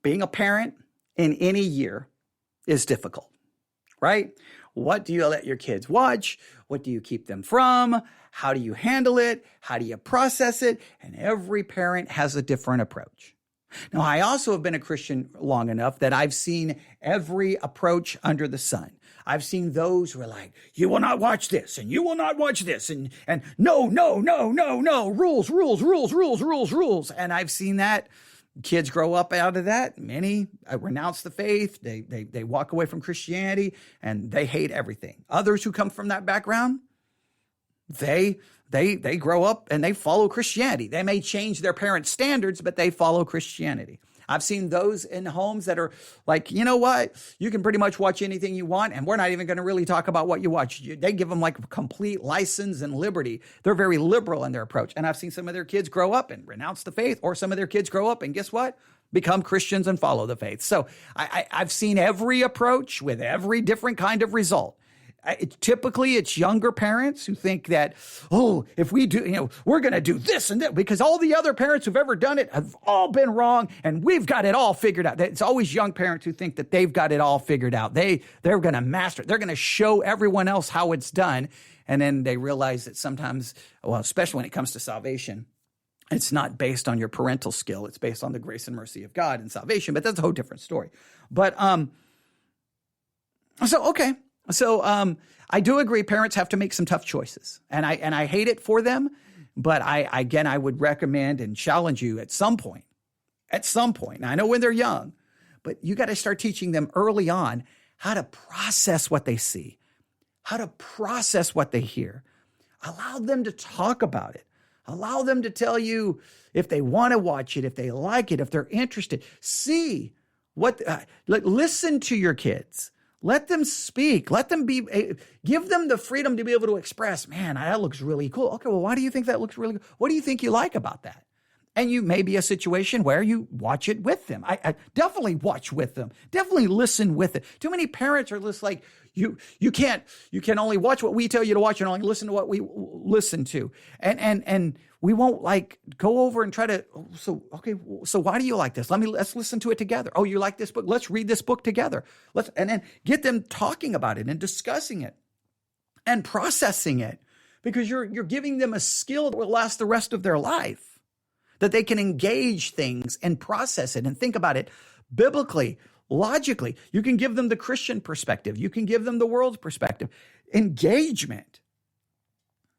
Speaker 2: being a parent in any year is difficult, right? What do you let your kids watch? What do you keep them from? How do you handle it? How do you process it? And every parent has a different approach. Now, I also have been a Christian long enough that I've seen every approach under the sun. I've seen those who are like, you will not watch this, and you will not watch this, and no, rules. And I've seen that. Kids grow up out of that. Many renounce the faith. They walk away from Christianity and they hate everything. Others who come from that background, they grow up and they follow Christianity. They may change their parents' standards, but they follow Christianity. I've seen those in homes that are like, you know what? You can pretty much watch anything you want, and we're not even going to really talk about what you watch. They give them like complete license and liberty. They're very liberal in their approach. And I've seen some of their kids grow up and renounce the faith, or some of their kids grow up and guess what? Become Christians and follow the faith. So I've seen every approach with every different kind of result. Typically, it's younger parents who think that, if we do, we're going to do this and that, because all the other parents who've ever done it have all been wrong, and we've got it all figured out. It's always young parents who think that they've got it all figured out. They're going to master it. They're going to show everyone else how it's done, and then they realize that sometimes, especially when it comes to salvation, it's not based on your parental skill. It's based on the grace and mercy of God and salvation, but that's a whole different story. But So I do agree parents have to make some tough choices, and I hate it for them, but I would recommend and challenge you at some point, now, I know when they're young, but you got to start teaching them early on how to process what they see, how to process what they hear. Allow them to talk about it. Allow them to tell you if they want to watch it, if they like it, if they're interested. See listen to your kids. Let them speak. Let them give them the freedom to be able to express, man, that looks really cool. Okay, well, why do you think that looks really good? What do you think you like about that? And you may be a situation where you watch it with them. I definitely watch with them. Definitely listen with it. Too many parents are just like, you can only watch what we tell you to watch and only listen to what we listen to. And we won't like go over and try to, so why do you like this? Let's listen to it together. Oh, you like this book? Let's read this book together. And then get them talking about it and discussing it and processing it, because you're giving them a skill that will last the rest of their life, that they can engage things and process it and think about it biblically, logically. You can give them the Christian perspective. You can give them the world's perspective. Engagement.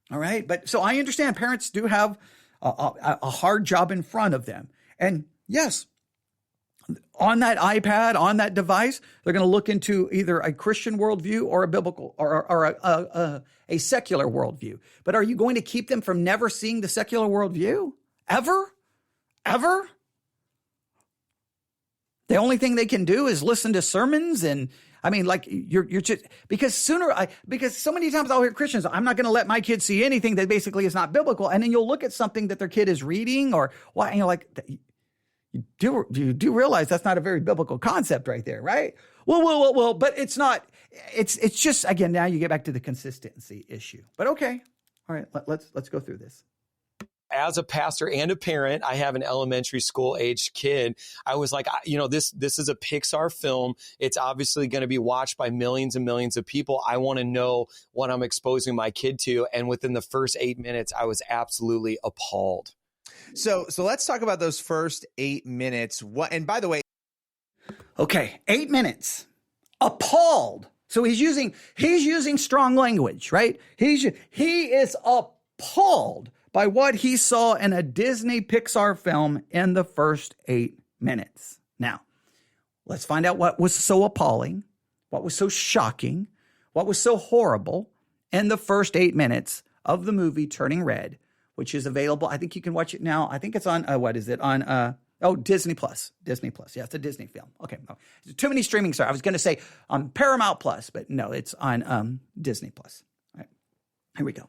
Speaker 2: All right. But so I understand parents do have a hard job in front of them. And yes, on that iPad, on that device, they're going to look into either a Christian worldview or a biblical or a secular worldview. But are you going to keep them from never seeing the secular worldview? Ever? The only thing they can do is listen to sermons, and I mean, like you're just because so many times I'll hear Christians, I'm not going to let my kids see anything that basically is not biblical, and then you'll look at something that their kid is reading or what, and you're like, you do realize that's not a very biblical concept right there, right? Well, but it's not. It's just, again, now you get back to the consistency issue. But okay, all right, let's go through this.
Speaker 4: as a pastor and a parent, I have an elementary school aged kid. I was like, this is a Pixar film. It's obviously going to be watched by millions and millions of people. I want to know what I'm exposing my kid to. And within the first 8 minutes, I was absolutely appalled.
Speaker 3: So let's talk about those first 8 minutes. And by the way,
Speaker 2: okay, 8 minutes. Appalled. So he's using strong language, right? He is appalled by what he saw in a Disney Pixar film in the first 8 minutes. Now, let's find out what was so appalling, what was so shocking, what was so horrible in the first 8 minutes of the movie Turning Red, which is available. I think you can watch it now. I think it's on, Disney Plus. Disney Plus. Yeah, it's a Disney film. Okay. Oh, too many streaming stars. I was going to say on Paramount Plus, but no, it's on Disney Plus. All right. Here we go.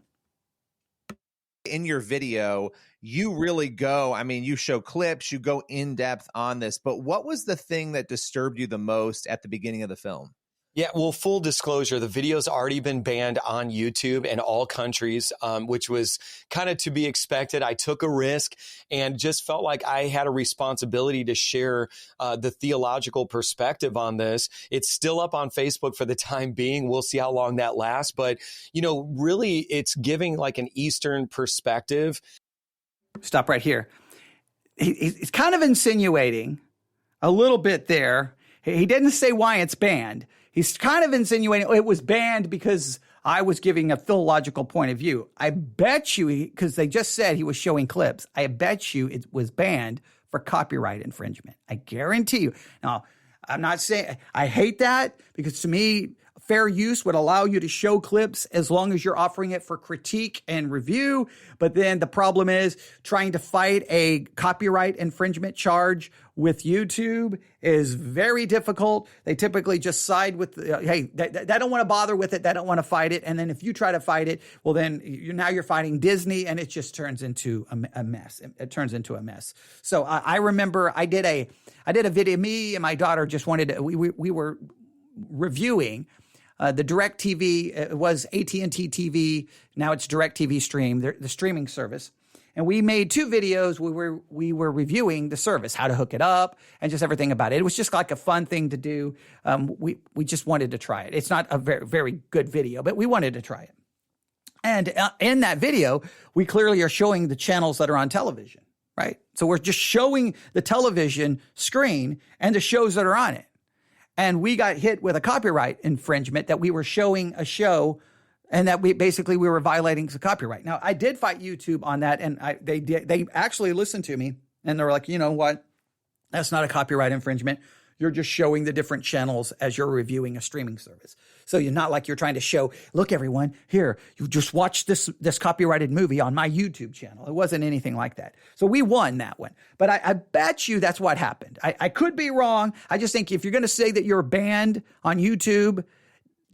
Speaker 3: In your video, you really go, you show clips, you go in depth on this, but what was the thing that disturbed you the most at the beginning of the film?
Speaker 4: Yeah, well, full disclosure, the video's already been banned on YouTube in all countries, which was kind of to be expected. I took a risk and just felt like I had a responsibility to share the theological perspective on this. It's still up on Facebook for the time being. We'll see how long that lasts. But, really, it's giving like an Eastern perspective.
Speaker 2: Stop right here. He's kind of insinuating a little bit there. He didn't say why it's banned. He's kind of insinuating it was banned because I was giving a theological point of view. I bet you, because they just said he was showing clips, I bet you it was banned for copyright infringement. I guarantee you. Now, I'm not saying I hate that, because to me, fair use would allow you to show clips as long as you're offering it for critique and review. But then the problem is trying to fight a copyright infringement charge with YouTube is very difficult. They typically just side with, they don't want to bother with it. They don't want to fight it. And then if you try to fight it, well, then you're fighting Disney, and it just turns into a mess. It turns into a mess. So I remember I did a video. Me and my daughter just wanted to, we were reviewing the DirecTV. It was AT&T TV. Now it's DirecTV Stream, the streaming service. And we made 2 videos where we were reviewing the service, how to hook it up, and just everything about it. It was just like a fun thing to do. We just wanted to try it. It's not a very, very good video, but we wanted to try it. And in that video, we clearly are showing the channels that are on television, right? So we're just showing the television screen and the shows that are on it. And we got hit with a copyright infringement that we were showing a show and that we were violating the copyright. Now, I did fight YouTube on that, and they actually listened to me, and they were like, you know what? That's not a copyright infringement. You're just showing the different channels as you're reviewing a streaming service. So you're not like you're trying to show, look, everyone, here, you just watched this copyrighted movie on my YouTube channel. It wasn't anything like that. So we won that one. But I bet you that's what happened. I could be wrong. I just think if you're going to say that you're banned on YouTube,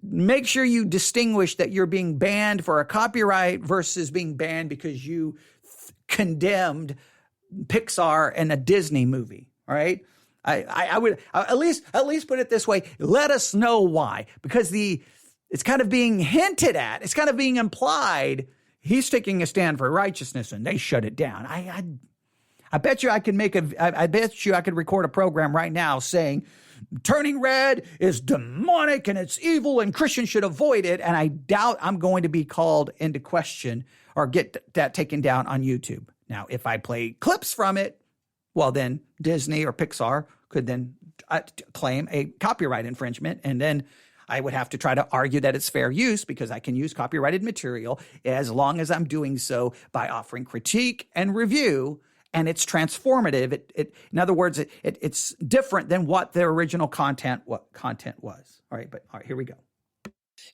Speaker 2: make sure you distinguish that you're being banned for a copyright versus being banned because you condemned Pixar and a Disney movie. All right. I would at least put it this way. Let us know why, because it's kind of being hinted at. It's kind of being implied. He's taking a stand for righteousness and they shut it down. I bet you I could record a program right now saying Turning Red is demonic and it's evil and Christians should avoid it. And I doubt I'm going to be called into question or get that taken down on YouTube. Now, if I play clips from it, well, then Disney or Pixar could then claim a copyright infringement. And then I would have to try to argue that it's fair use because I can use copyrighted material as long as I'm doing so by offering critique and review. And it's transformative. In other words, it's different than what the original content was. All right, here we go.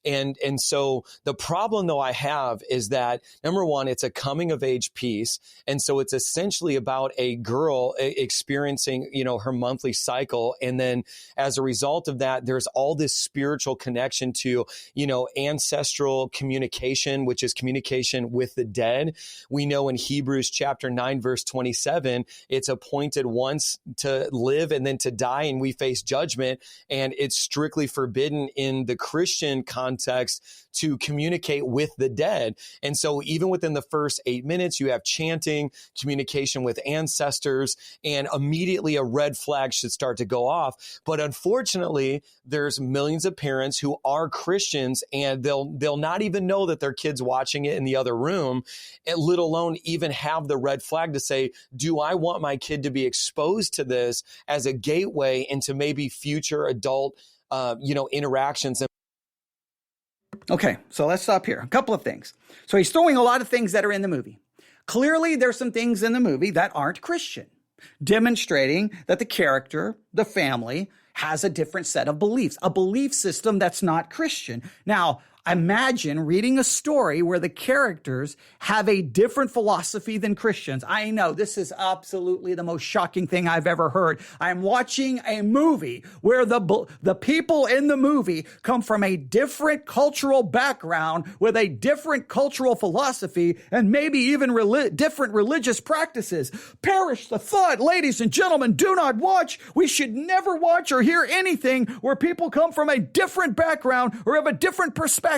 Speaker 4: And so the problem, though, I have is that, number one, it's a coming of age piece. And so it's essentially about a girl experiencing, her monthly cycle. And then as a result of that, there's all this spiritual connection to, ancestral communication, which is communication with the dead. We know in Hebrews chapter 9, verse 27, it's appointed once to live and then to die, and we face judgment. And it's strictly forbidden in the Christian context to communicate with the dead. And so even within the first 8 minutes, you have chanting, communication with ancestors, and immediately a red flag should start to go off. But unfortunately, there's millions of parents who are Christians, and they'll not even know that their kid's watching it in the other room, let alone even have the red flag to say, do I want my kid to be exposed to this as a gateway into maybe future adult interactions?
Speaker 2: Okay, so let's stop here. A couple of things. So he's throwing a lot of things that are in the movie. Clearly, there's some things in the movie that aren't Christian, demonstrating that the character, the family, has a different set of beliefs, a belief system that's not Christian. Now, imagine reading a story where the characters have a different philosophy than Christians. I know this is absolutely the most shocking thing I've ever heard. I'm watching a movie where the people in the movie come from a different cultural background with a different cultural philosophy and maybe even different religious practices. Perish the thought, ladies and gentlemen, do not watch. We should never watch or hear anything where people come from a different background or have a different perspective.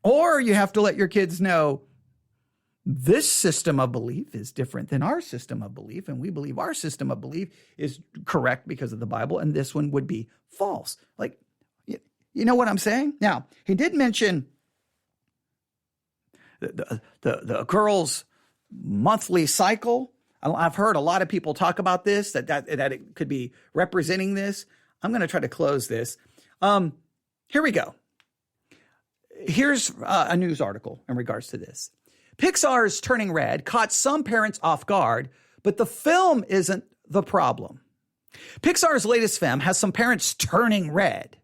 Speaker 2: Or you have to let your kids know this system of belief is different than our system of belief, and we believe our system of belief is correct because of the Bible, and this one would be false. Like, you know what I'm saying? Now, he did mention the girl's monthly cycle. I've heard a lot of people talk about this, that it could be representing this. I'm going to try to close this. Here we go. Here's a news article in regards to this. Pixar's Turning Red caught some parents off guard, but the film isn't the problem. Pixar's latest film has some parents turning red,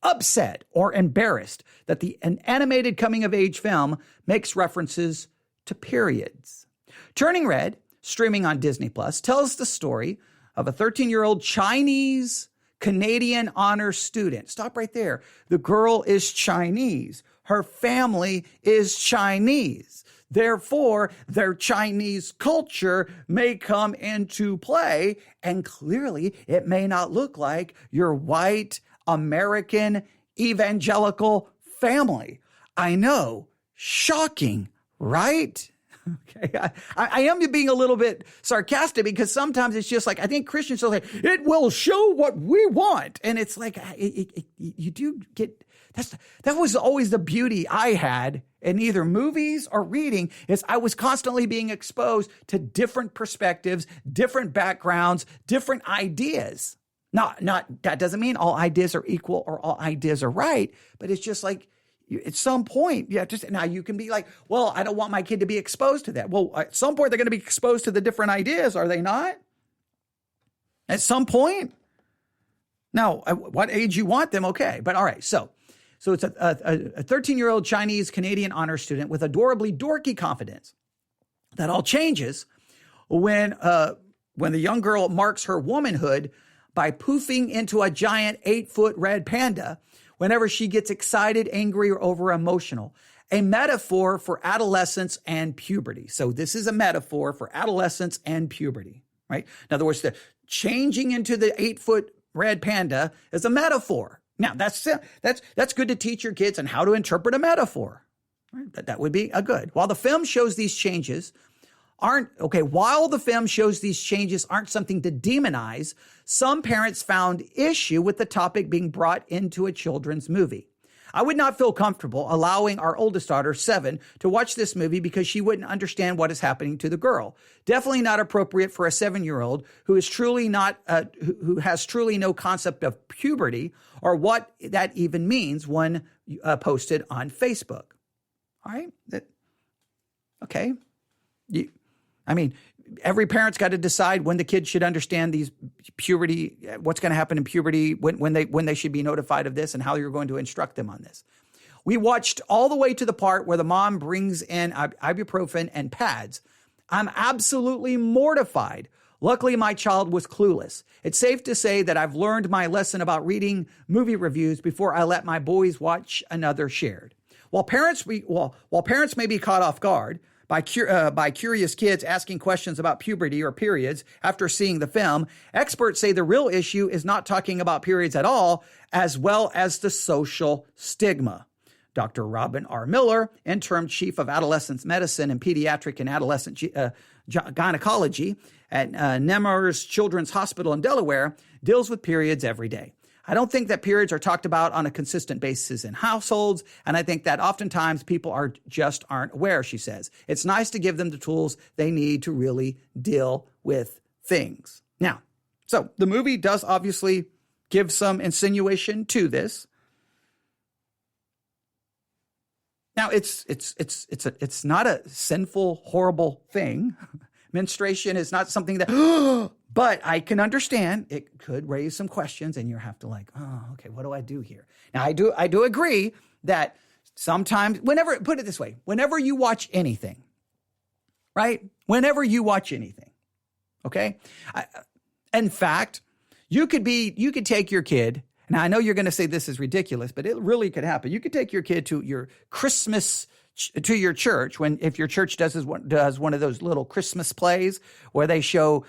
Speaker 2: upset or embarrassed that an animated coming-of-age film makes references to periods. Turning Red, streaming on Disney+, tells the story of a 13-year-old Chinese Canadian honor student. Stop right there. The girl is Chinese. Her family is Chinese. Therefore, their Chinese culture may come into play, and clearly it may not look like your white American evangelical family. I know, shocking, right? Okay, I am being a little bit sarcastic because sometimes it's just like, I think Christians will say, it will show what we want. And it's like, you do get, that was always the beauty I had in either movies or reading, is I was constantly being exposed to different perspectives, different backgrounds, different ideas. Not that doesn't mean all ideas are equal or all ideas are right, but it's just like, at some point, now you can be like, well, I don't want my kid to be exposed to that. Well, at some point, they're going to be exposed to the different ideas, are they not? At some point. Now, at what age you want them, okay. But all right, so it's a 13-year-old Chinese Canadian honor student with adorably dorky confidence. That all changes when the young girl marks her womanhood by poofing into a giant 8-foot red panda whenever she gets excited, angry, or over emotional. A metaphor for adolescence and puberty. So this is a metaphor for adolescence and puberty, right? In other words, the changing into the 8-foot red panda is a metaphor. Now, that's good to teach your kids on how to interpret a metaphor. Right? That would be a good. While the film shows these changes aren't something to demonize, some parents found issue with the topic being brought into a children's movie. I would not feel comfortable allowing our oldest daughter, 7, to watch this movie because she wouldn't understand what is happening to the girl. Definitely not appropriate for a 7-year-old who has truly no concept of puberty or what that even means when posted on Facebook. All right? Okay. Every parent's got to decide when the kid should understand these puberty, what's going to happen in puberty, when they should be notified of this, and how you're going to instruct them on this. We watched all the way to the part where the mom brings in ibuprofen and pads. I'm absolutely mortified. Luckily, my child was clueless. It's safe to say that I've learned my lesson about reading movie reviews before I let my boys watch another shared. While parents may be caught off guard, by curious kids asking questions about puberty or periods after seeing the film, experts say the real issue is not talking about periods at all, as well as the social stigma. Dr. Robin R. Miller, interim chief of adolescent medicine and pediatric and adolescent gynecology at Nemours Children's Hospital in Delaware, deals with periods every day. I don't think that periods are talked about on a consistent basis in households, and I think that oftentimes people aren't aware, she says. It's nice to give them the tools they need to really deal with things. Now, so the movie does obviously give some insinuation to this. Now, it's not a sinful, horrible thing. Menstruation is not something that, but I can understand it could raise some questions, and you have to like, oh, okay, what do I do here? Now, I do agree that sometimes, put it this way, whenever you watch anything, right? Whenever you watch anything, okay? In fact, you could take your kid. Now, I know you're going to say this is ridiculous, but it really could happen. You could take your kid to your to your church if your church does one of those little Christmas plays where they show,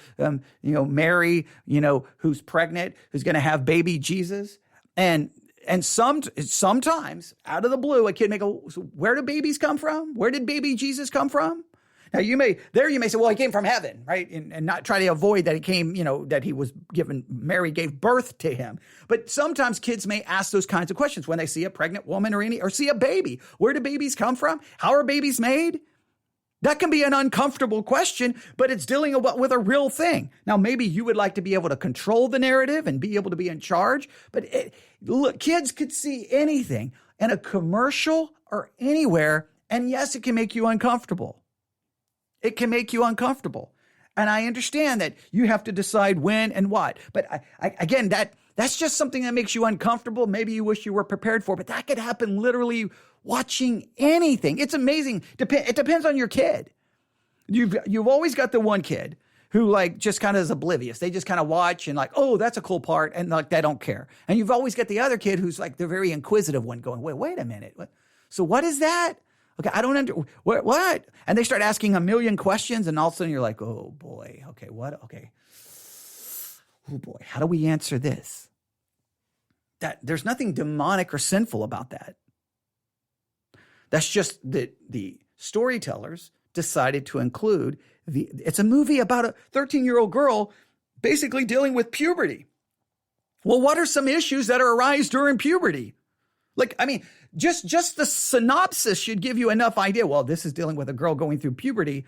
Speaker 2: Mary, who's pregnant, who's going to have baby Jesus. And sometimes out of the blue, a kid may go, so where do babies come from? Where did baby Jesus come from? Now you may say, well, he came from heaven, right? And not try to avoid that he came, that he was given, Mary gave birth to him. But sometimes kids may ask those kinds of questions when they see a pregnant woman or see a baby. Where do babies come from? How are babies made? That can be an uncomfortable question, but it's dealing with a real thing. Now, maybe you would like to be able to control the narrative and be able to be in charge, but look, kids could see anything in a commercial or anywhere, and yes, it can make you uncomfortable. It can make you uncomfortable. And I understand that you have to decide when and what. But again, that's just something that makes you uncomfortable. Maybe you wish you were prepared for, but that could happen literally watching anything. It's amazing. It depends on your kid. You've always got the one kid who just kind of is oblivious. They just kind of watch and oh, that's a cool part. And they don't care. And you've always got the other kid who's the very inquisitive one going, wait a minute. So what is that? Okay, I don't what? And they start asking a million questions, and all of a sudden you're like, oh boy, okay, what? Okay. Oh boy, how do we answer this? That there's nothing demonic or sinful about that. That's just that the storytellers decided to include it's a movie about a 13-year-old girl basically dealing with puberty. Well, what are some issues that arise during puberty? Just the synopsis should give you enough idea. Well, this is dealing with a girl going through puberty.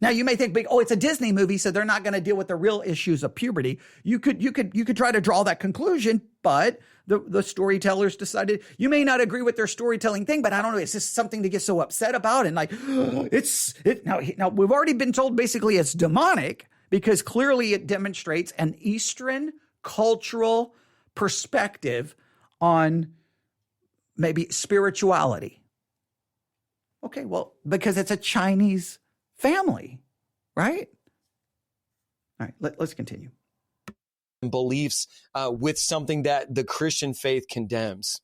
Speaker 2: Now you may think, it's a Disney movie, so they're not going to deal with the real issues of puberty. You could try to draw that conclusion, but the storytellers decided you may not agree with their storytelling thing, but I don't know. It's just something to get so upset about, and now we've already been told basically it's demonic because clearly it demonstrates an Eastern cultural perspective on maybe spirituality. Okay, well, because it's a Chinese family, right? All right, let's continue.
Speaker 4: Beliefs with something that the Christian faith condemns.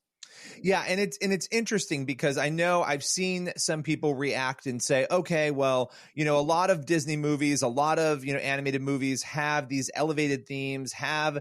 Speaker 3: Yeah, and it's interesting because I know I've seen some people react and say, okay, well, a lot of Disney movies, a lot of, animated movies have these elevated themes, have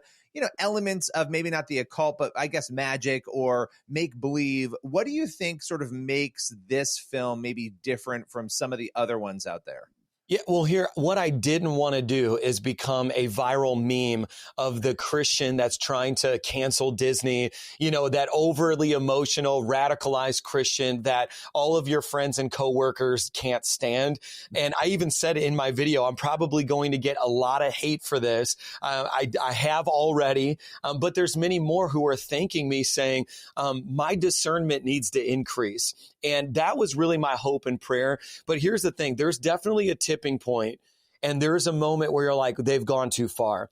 Speaker 3: elements of maybe not the occult, but I guess magic or make believe. What do you think sort of makes this film maybe different from some of the other ones out there?
Speaker 4: Yeah, well, here, what I didn't want to do is become a viral meme of the Christian that's trying to cancel Disney, that overly emotional, radicalized Christian that all of your friends and coworkers can't stand. And I even said in my video, I'm probably going to get a lot of hate for this. I have already, but there's many more who are thanking me saying, my discernment needs to increase. And that was really my hope and prayer. But here's the thing, there's definitely a tipping point, and there's a moment where you're like, they've gone too far.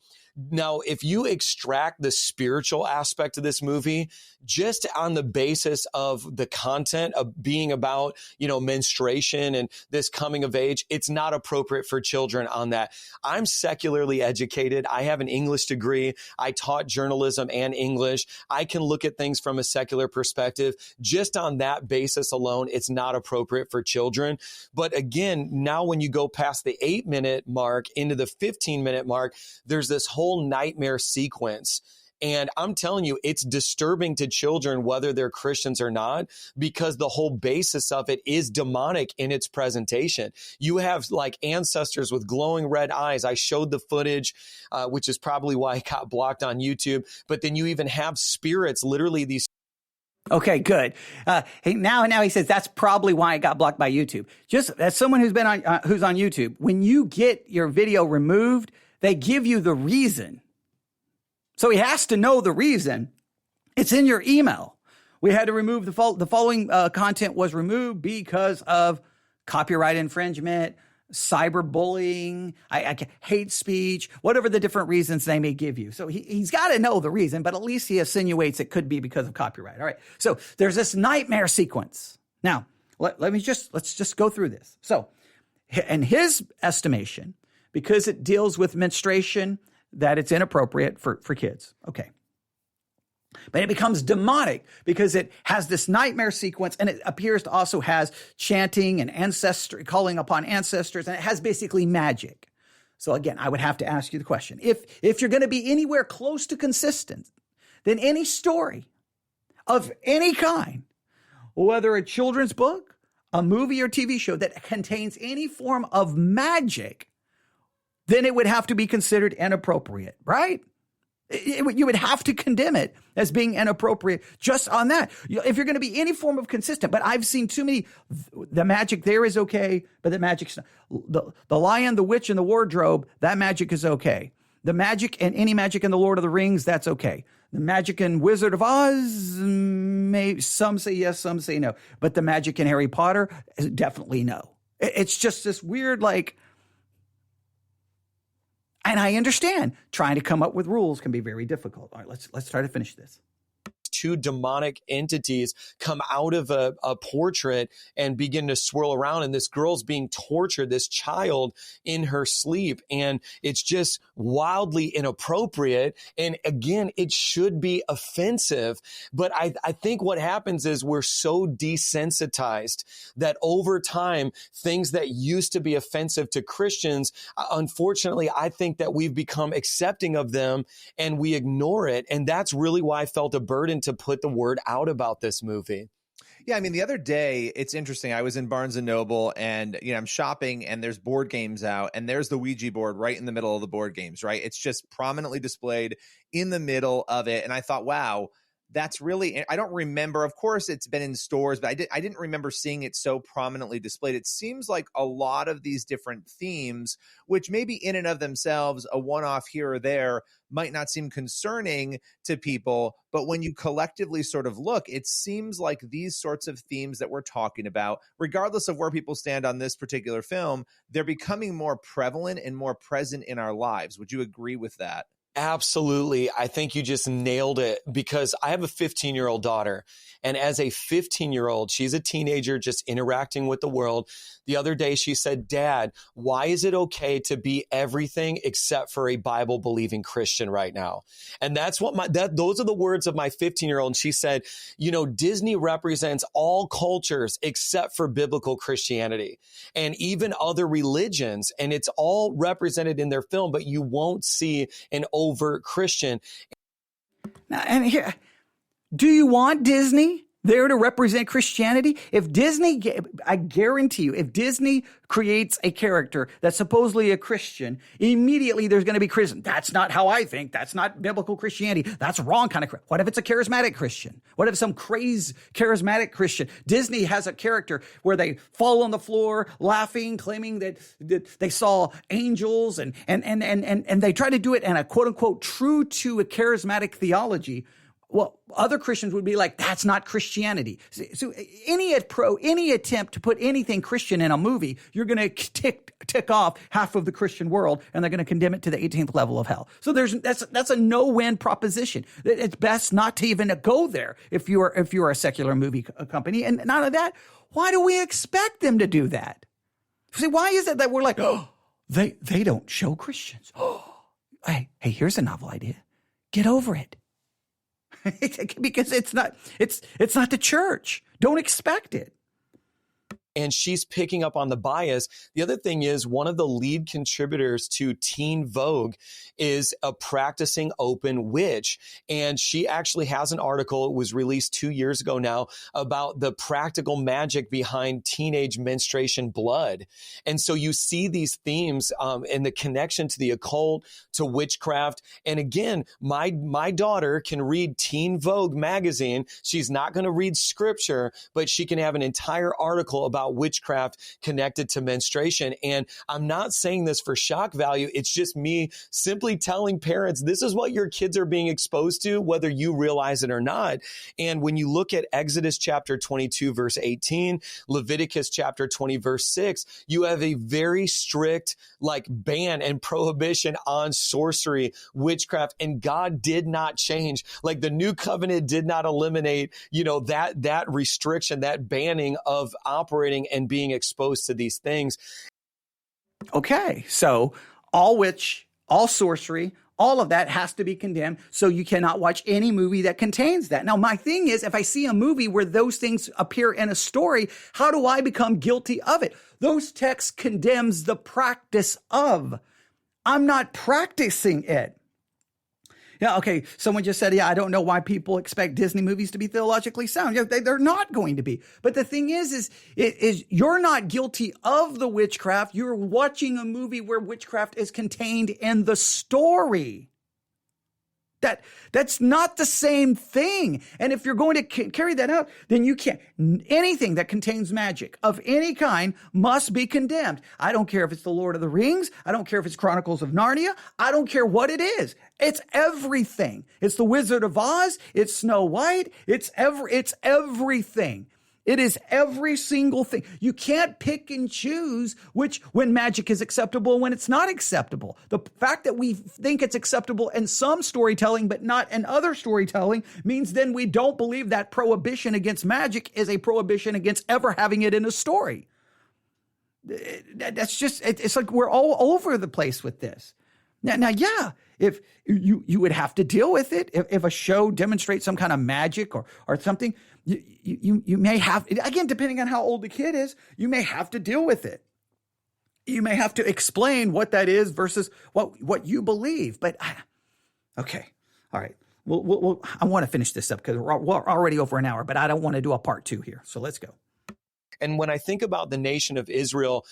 Speaker 4: Now, if you extract the spiritual aspect of this movie, just on the basis of the content of being about, menstruation and this coming of age, it's not appropriate for children on that. I'm secularly educated. I have an English degree. I taught journalism and English. I can look at things from a secular perspective. Just on that basis alone, it's not appropriate for children. But again, now when you go past the 8-minute mark into the 15-minute mark, there's this whole nightmare sequence. And I'm telling you, it's disturbing to children, whether they're Christians or not, because the whole basis of it is demonic in its presentation. You have like ancestors with glowing red eyes. I showed the footage, which is probably why it got blocked on YouTube. But then you even have spirits, literally these.
Speaker 2: Okay, good. Now he says that's probably why it got blocked by YouTube. Just as someone who's on YouTube, when you get your video removed, they give you the reason. So he has to know the reason. It's in your email. We had to remove the following content was removed because of copyright infringement, cyberbullying, hate speech, whatever the different reasons they may give you. So he's got to know the reason, but at least he insinuates it could be because of copyright. All right. So there's this nightmare sequence. Now, let's just go through this. So in his estimation, because it deals with menstruation, that it's inappropriate for kids. Okay. But it becomes demonic because it has this nightmare sequence, and it appears to also has chanting and calling upon ancestors, and it has basically magic. So again, I would have to ask you the question. If you're going to be anywhere close to consistent, then any story of any kind, whether a children's book, a movie or TV show that contains any form of magic, then it would have to be considered inappropriate, right? You would have to condemn it as being inappropriate just on that. If you're going to be any form of consistent, but I've seen too many, the magic there is okay, but the magic's not. The Lion, the Witch, and the Wardrobe, that magic is okay. The magic and any magic in the Lord of the Rings, that's okay. The magic in Wizard of Oz, some say yes, some say no. But the magic in Harry Potter, definitely no. It's just this weird, and I understand trying to come up with rules can be very difficult. All right, let's try to finish this.
Speaker 4: Two demonic entities come out of a portrait and begin to swirl around, and this girl's being tortured, this child in her sleep, and it's just wildly inappropriate. And again, it should be offensive, but I think what happens is we're so desensitized that over time, things that used to be offensive to Christians, unfortunately, I think that we've become accepting of them and we ignore it. And that's really why I felt a burden to put the word out about this movie.
Speaker 3: Yeah, I mean, the other day, it's interesting. I was in Barnes & Noble and, I'm shopping and there's board games out and there's the Ouija board right in the middle of the board games, right? It's just prominently displayed in the middle of it. And I thought, wow, that's really, I don't remember. Of course, it's been in stores, but I didn't remember seeing it so prominently displayed. It seems like a lot of these different themes, which maybe in and of themselves, a one-off here or there might not seem concerning to people. But when you collectively sort of look, it seems like these sorts of themes that we're talking about, regardless of where people stand on this particular film, they're becoming more prevalent and more present in our lives. Would you agree with that?
Speaker 4: Absolutely. I think you just nailed it, because I have a 15-year-old daughter. And as a 15-year-old, she's a teenager just interacting with the world. The other day she said, "Dad, why is it okay to be everything except for a Bible-believing Christian right now?" And that's what those are the words of my 15-year-old. And she said, Disney represents all cultures except for biblical Christianity and even other religions. And it's all represented in their film, but you won't see an overt Christian.
Speaker 2: Now, and here, do you want Disney there to represent Christianity? If Disney, I guarantee you, if Disney creates a character that's supposedly a Christian, immediately there's going to be criticism. That's not how I think. That's not biblical Christianity. That's wrong kind of. What if it's a charismatic Christian? What if some crazy charismatic Christian? Disney has a character where they fall on the floor laughing, claiming that they saw angels, and they try to do it in a quote unquote true to a charismatic theology. Well, other Christians would be like, that's not Christianity. So any attempt to put anything Christian in a movie, you're going to tick off half of the Christian world, and they're going to condemn it to the 18th level of hell. So that's a no-win proposition. It's best not to even go there if you're a secular movie company. And none of that. Why do we expect them to do that? See, why is it that we're like, oh, they don't show Christians? Oh, hey, here's a novel idea. Get over it. Because it's not the church. Don't expect it.
Speaker 4: And she's picking up on the bias. The other thing is, one of the lead contributors to Teen Vogue is a practicing open witch. And she actually has an article, it was released 2 years ago now, about the practical magic behind teenage menstruation blood. And so you see these themes and the connection to the occult, to witchcraft. And again, my daughter can read Teen Vogue magazine. She's not going to read scripture, but she can have an entire article about witchcraft connected to menstruation. And I'm not saying this for shock value. It's just me simply telling parents, this is what your kids are being exposed to, whether you realize it or not. And when you look at Exodus chapter 22, verse 18, Leviticus chapter 20, verse 6, you have a very strict ban and prohibition on sorcery, witchcraft, and God did not change. Like the new covenant did not eliminate, that restriction, that banning of operating and being exposed to these things.
Speaker 2: Okay, so all witch, all sorcery, all of that has to be condemned. So you cannot watch any movie that contains that. Now, my thing is, if I see a movie where those things appear in a story, how do I become guilty of it? Those texts condemns the practice of. I'm not practicing it. Yeah, okay, someone just said, I don't know why people expect Disney movies to be theologically sound. They're not going to be. But the thing is you're not guilty of the witchcraft. You're watching a movie where witchcraft is contained in the story. That's not the same thing. And if you're going to carry that out, then you can't. Anything that contains magic of any kind must be condemned. I don't care if it's the Lord of the Rings. I don't care if it's Chronicles of Narnia. I don't care what it is. It's everything. It's the Wizard of Oz. It's Snow White. It's everything. It is every single thing. You can't pick and choose when magic is acceptable and when it's not acceptable. The fact that we think it's acceptable in some storytelling but not in other storytelling means then we don't believe that prohibition against magic is a prohibition against ever having it in a story. That's just, it's like we're all over the place with this. Now, yeah, if you would have to deal with it, if a show demonstrates some kind of magic or something, you may have, again, depending on how old the kid is, you may have to deal with it. You may have to explain what that is versus what you believe. But okay, all right. I want to finish this up because we're already over an hour, but I don't want to do a part 2 here. So let's go.
Speaker 4: And when I think about the nation of Israel,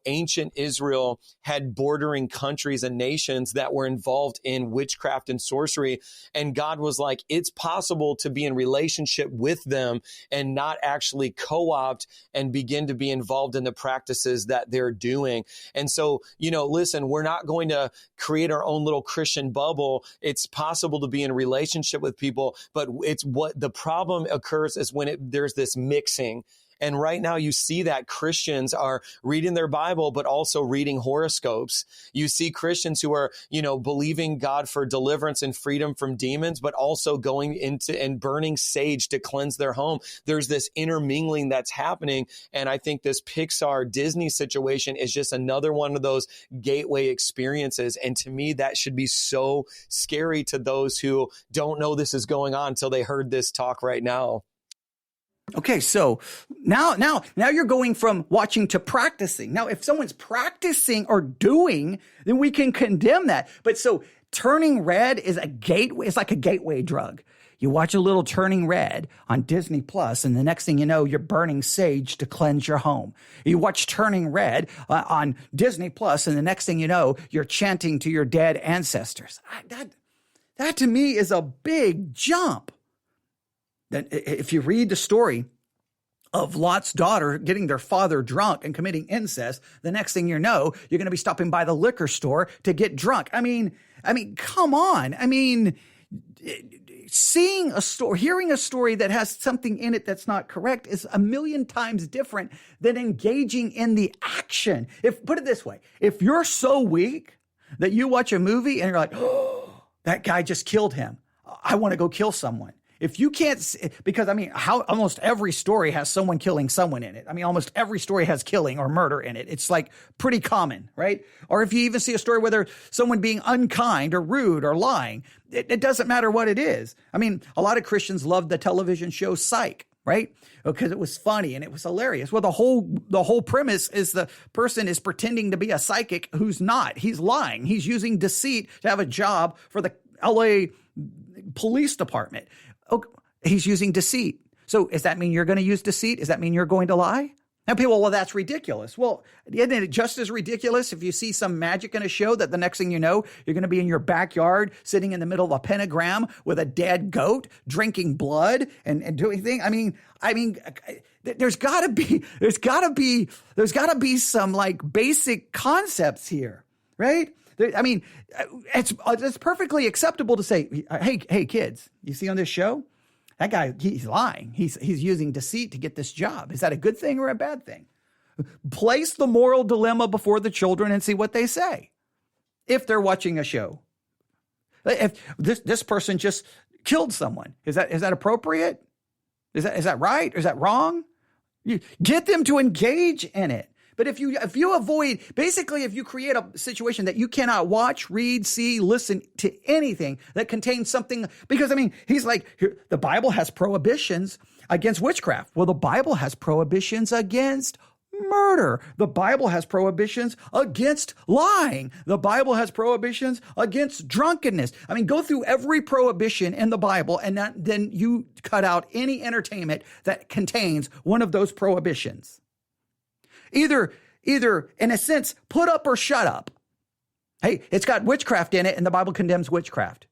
Speaker 4: ancient Israel had bordering countries and nations that were involved in witchcraft and sorcery. And God was like, it's possible to be in relationship with them and not actually co-opt and begin to be involved in the practices that they're doing. And so, listen, we're not going to create our own little Christian bubble. It's possible to be in a relationship with people, but it's what the problem occurs is when there's this mixing. And right now you see that Christians are reading their Bible, but also reading horoscopes. You see Christians who are, believing God for deliverance and freedom from demons, but also going into and burning sage to cleanse their home. There's this intermingling that's happening. And I think this Pixar Disney situation is just another one of those gateway experiences. And to me, that should be so scary to those who don't know this is going on until they heard this talk right now.
Speaker 2: Okay, so now you're going from watching to practicing. Now, if someone's practicing or doing, then we can condemn that. But so Turning Red is a gateway. It's like a gateway drug. You watch a little Turning Red on Disney Plus, and the next thing you know, you're burning sage to cleanse your home. You watch Turning Red on Disney Plus, and the next thing you know, you're chanting to your dead ancestors. That to me is a big jump. Then if you read the story of Lot's daughter getting their father drunk and committing incest, the next thing you know, you're going to be stopping by the liquor store to get drunk. I mean, come on. I mean, seeing a story, hearing a story that has something in it that's not correct is a million times different than engaging in the action. Put it this way, if you're so weak that you watch a movie and you're like, oh, that guy just killed him, I want to go kill someone. If you can't, because almost every story has someone killing someone in it. I mean, almost every story has killing or murder in it. It's like pretty common, right? Or if you even see a story where there's someone being unkind or rude or lying, it doesn't matter what it is. I mean, a lot of Christians loved the television show Psych, right? Because it was funny and it was hilarious. Well, the whole premise is the person is pretending to be a psychic who's not. He's lying. He's using deceit to have a job for the LA police department. Oh, he's using deceit. So does that mean you're going to use deceit? Does that mean you're going to lie? And people, well, that's ridiculous. Well, isn't it just as ridiculous if you see some magic in a show that the next thing you know, you're going to be in your backyard sitting in the middle of a pentagram with a dead goat, drinking blood and doing things? I mean, there's got to be some like basic concepts here, right? I mean, it's perfectly acceptable to say, hey, kids, you see on this show, that guy, he's lying. He's using deceit to get this job. Is that a good thing or a bad thing? Place the moral dilemma before the children and see what they say. If they're watching a show, if this person just killed someone, is that appropriate? Is that right? Is that wrong? You get them to engage in it. But if you avoid, basically, if you create a situation that you cannot watch, read, see, listen to anything that contains something, because he's like, the Bible has prohibitions against witchcraft. Well, the Bible has prohibitions against murder. The Bible has prohibitions against lying. The Bible has prohibitions against drunkenness. Go through every prohibition in the Bible, and then you cut out any entertainment that contains one of those prohibitions. Either in a sense, put up or shut up. Hey, it's got witchcraft in it and the Bible condemns witchcraft.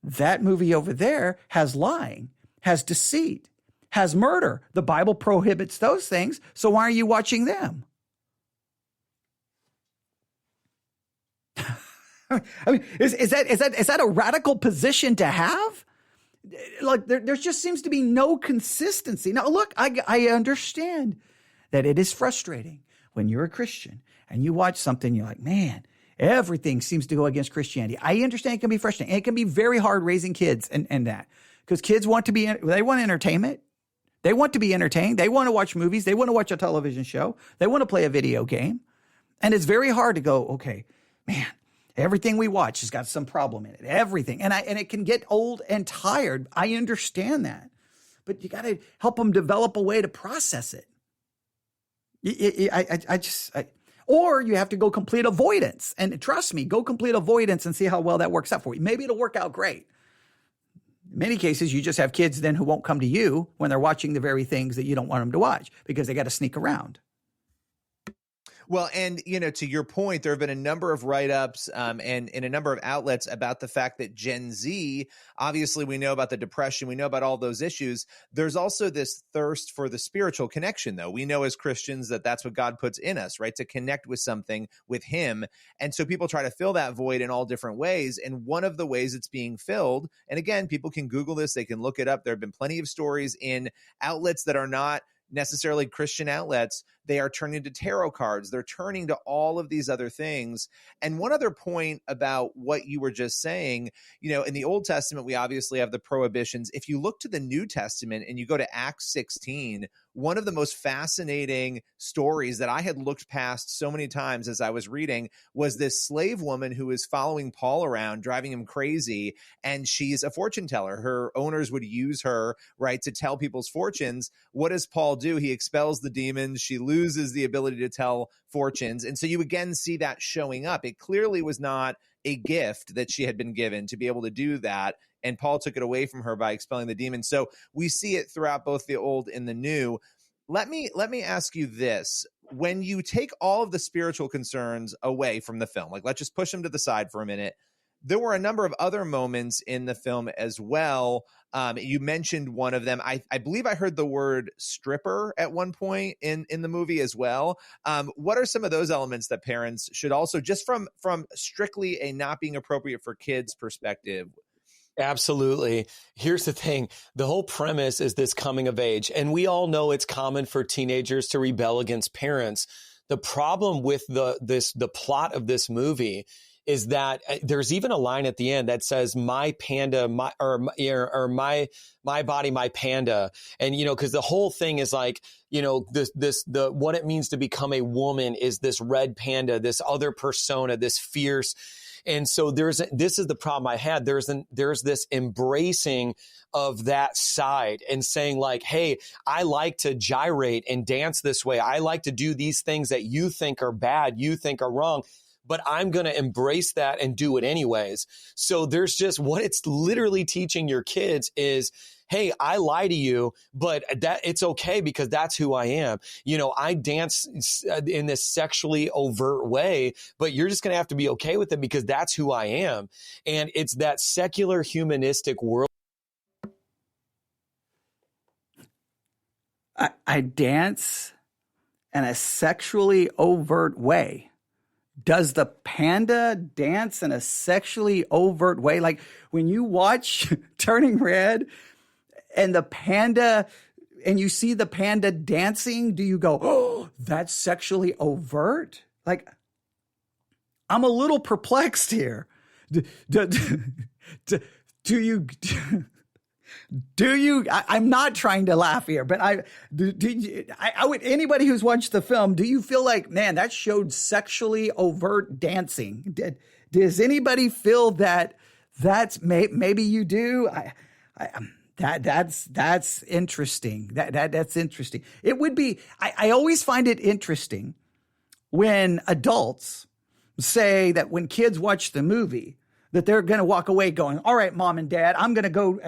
Speaker 2: That movie over there has lying, has deceit, has murder. The Bible prohibits those things. So why are you watching them? Is that a radical position to have? Like there just seems to be no consistency. Now, look, I understand that it is frustrating when you're a Christian and you watch something, you're like, man, everything seems to go against Christianity. I understand it can be frustrating. It can be very hard raising kids and that, because kids they want entertainment. They want to be entertained. They want to watch movies. They want to watch a television show. They want to play a video game. And it's very hard to go, okay, man, everything we watch has got some problem in it. Everything. And it can get old and tired. I understand that. But you got to help them develop a way to process it. Or you have to go complete avoidance. And trust me, go complete avoidance and see how well that works out for you. Maybe it'll work out great. In many cases, you just have kids then who won't come to you when they're watching the very things that you don't want them to watch because they got to sneak around.
Speaker 3: Well, and, to your point, there have been a number of write-ups and in a number of outlets about the fact that Gen Z, obviously we know about the depression, we know about all those issues. There's also this thirst for the spiritual connection, though. We know as Christians that that's what God puts in us, right? To connect with something, with him. And so people try to fill that void in all different ways. And one of the ways it's being filled, and again, people can Google this, they can look it up. There have been plenty of stories in outlets that are not necessarily Christian outlets. They are turning to tarot cards. They're turning to all of these other things. And one other point about what you were just saying, in the Old Testament, we obviously have the prohibitions. If you look to the New Testament and you go to Acts 16, one of the most fascinating stories that I had looked past so many times as I was reading was this slave woman who is following Paul around, driving him crazy. And she's a fortune teller. Her owners would use her, right, to tell people's fortunes. What does Paul do? He expels the demons. She loses the ability to tell fortunes. And so you again see that showing up. It clearly was not a gift that she had been given to be able to do that. And Paul took it away from her by expelling the demons. So we see it throughout both the old and the new. Let me ask you this. When you take all of the spiritual concerns away from the film, like let's just push them to the side for a minute, there were a number of other moments in the film as well. You mentioned one of them. I believe I heard the word stripper at one point in the movie as well. What are some of those elements that parents should also, just from strictly a not being appropriate for kids perspective,
Speaker 4: Absolutely. Here's the thing. The whole premise is this coming of age, and we all know it's common for teenagers to rebel against parents. The problem with the plot of this movie is that there's even a line at the end that says my panda, my body, my panda. And, cause the whole thing is like, what it means to become a woman is this red panda, this other persona, this fierce. And so this is the problem I had. There's this embracing of that side and saying like, hey, I like to gyrate and dance this way. I like to do these things that you think are bad, you think are wrong, but I'm going to embrace that and do it anyways. So there's just what it's literally teaching your kids is, hey, I lie to you, but that it's okay because that's who I am. I dance in this sexually overt way, but you're just going to have to be okay with it because that's who I am. And it's that secular humanistic world.
Speaker 2: I dance in a sexually overt way. Does the panda dance in a sexually overt way? Like when you watch Turning Red, and the panda, and you see the panda dancing, do you go, oh, that's sexually overt? Like, I'm a little perplexed here. Do you, I'm not trying to laugh here, but I would, anybody who's watched the film, do you feel like, man, that showed sexually overt dancing? Does anybody feel that maybe you do? That's interesting. That's interesting. It would be, I always find it interesting when adults say that when kids watch the movie, that they're going to walk away going, all right, mom and dad, I'm going to go,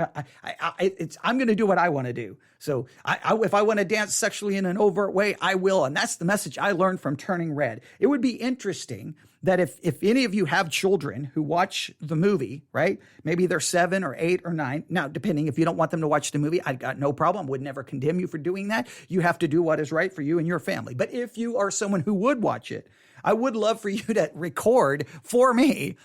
Speaker 2: I'm going to do what I want to do. So if I want to dance sexually in an overt way, I will. And that's the message I learned from Turning Red. It would be interesting that if any of you have children who watch the movie, right? Maybe they're 7 or 8 or 9. Now, depending, if you don't want them to watch the movie, I got no problem. Would never condemn you for doing that. You have to do what is right for you and your family. But if you are someone who would watch it, I would love for you to record for me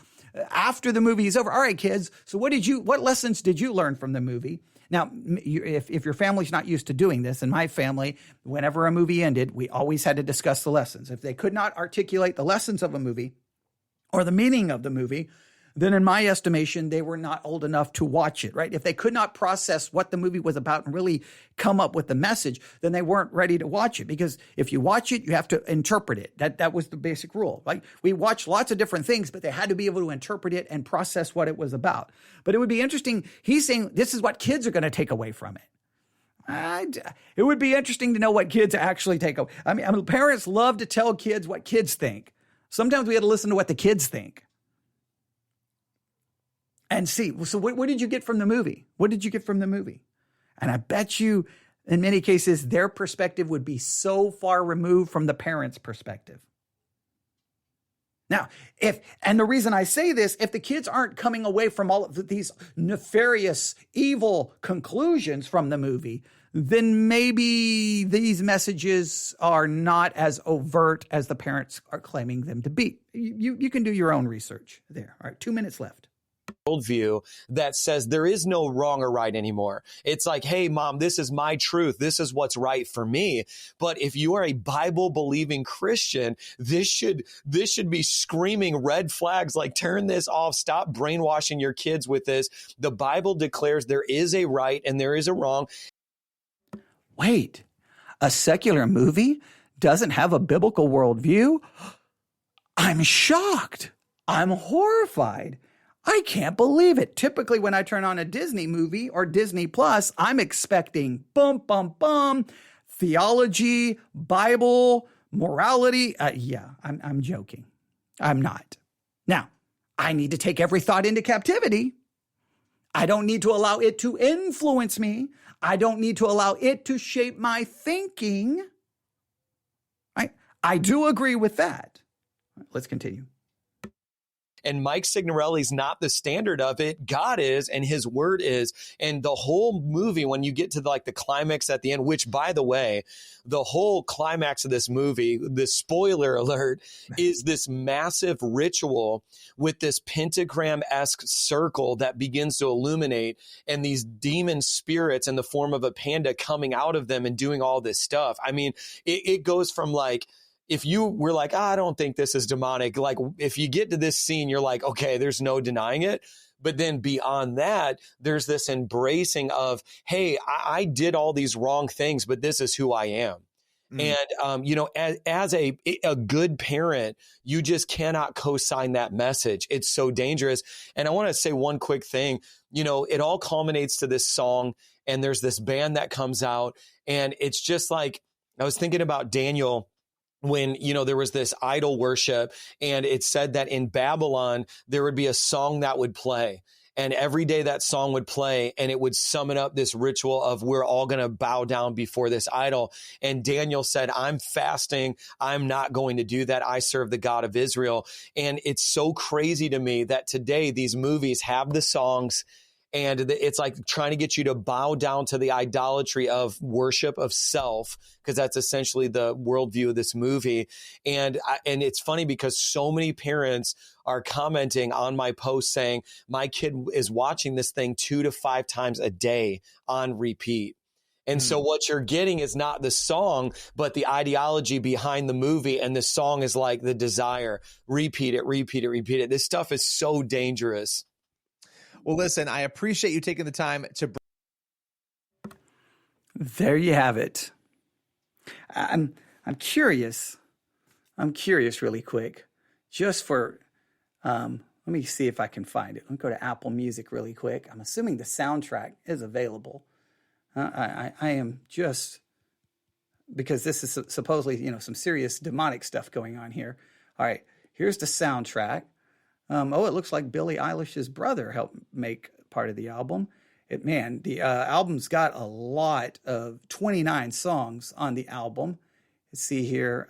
Speaker 2: after the movie is over. All right, kids. So what lessons did you learn from the movie? Now, if your family's not used to doing this, in my family, whenever a movie ended, we always had to discuss the lessons. If they could not articulate the lessons of a movie or the meaning of the movie, then in my estimation, they were not old enough to watch it, right? If they could not process what the movie was about and really come up with the message, then they weren't ready to watch it. Because if you watch it, you have to interpret it. That was the basic rule. Like we watched lots of different things, but they had to be able to interpret it and process what it was about. But it would be interesting. He's saying this is what kids are going to take away from it. It would be interesting to know what kids actually take away. I mean, parents love to tell kids what kids think. Sometimes we had to listen to what the kids think. And see, so what did you get from the movie? What did you get from the movie? And I bet you, in many cases, their perspective would be so far removed from the parents' perspective. Now, and the reason I say this, if the kids aren't coming away from all of these nefarious, evil conclusions from the movie, then maybe these messages are not as overt as the parents are claiming them to be. You can do your own research there. All right, 2 minutes left.
Speaker 4: Worldview that says there is no wrong or right anymore. It's like, hey, mom, this is my truth. This is what's right for me. But if you are a Bible believing Christian, this should be screaming red flags like turn this off. Stop brainwashing your kids with this. The Bible declares there is a right and there is a wrong.
Speaker 2: Wait, a secular movie doesn't have a biblical worldview? I'm shocked. I'm horrified. I can't believe it. Typically, when I turn on a Disney movie or Disney Plus, I'm expecting theology, Bible, morality. I'm joking. I'm not. Now, I need to take every thought into captivity. I don't need to allow it to influence me. I don't need to allow it to shape my thinking. I do agree with that. Let's continue.
Speaker 4: And Mike Signorelli's not the standard of it. God is, and his word is. And the whole movie, when you get to like the climax at the end, which by the way, the whole climax of this movie, the spoiler alert, is this massive ritual with this pentagram-esque circle that begins to illuminate, and these demon spirits in the form of a panda coming out of them and doing all this stuff. I mean, it goes from like, if you were like, I don't think this is demonic, like if you get to this scene, you're like, okay, there's no denying it. But then beyond that, there's this embracing of, hey, I did all these wrong things, but this is who I am. And, you know, as a good parent, you just cannot co-sign that message. It's so dangerous. And I want to say one quick thing. You know, it all culminates to this song, and there's this band that comes out, and it's just like, I was thinking about Daniel when, you know, there was this idol worship, and it said that in Babylon, there would be a song that would play. And every day that song would play, and it would summon up this ritual of we're all going to bow down before this idol. And Daniel said, I'm fasting. I'm not going to do that. I serve the God of Israel. And it's so crazy to me that today these movies have the songs, and it's like trying to get you to bow down to the idolatry of worship of self, because that's essentially the worldview of this movie. And it's funny because so many parents are commenting on my post saying, my kid is watching this thing 2 to 5 times a day on repeat. And so what you're getting is not the song, but the ideology behind the movie. And the song is like the desire. Repeat it, repeat it, repeat it. This stuff is so dangerous.
Speaker 3: Well, listen, I appreciate you taking the time to.
Speaker 2: There you have it. I'm curious. I'm curious really quick, just for, let me see if I can find it. Let me go to Apple Music really quick. I'm assuming the soundtrack is available. I am just, because this is supposedly, you know, some serious demonic stuff going on here. All right, here's the soundtrack. It looks like Billie Eilish's brother helped make part of the album. The album's got a lot of 29 songs on the album. Let's see here.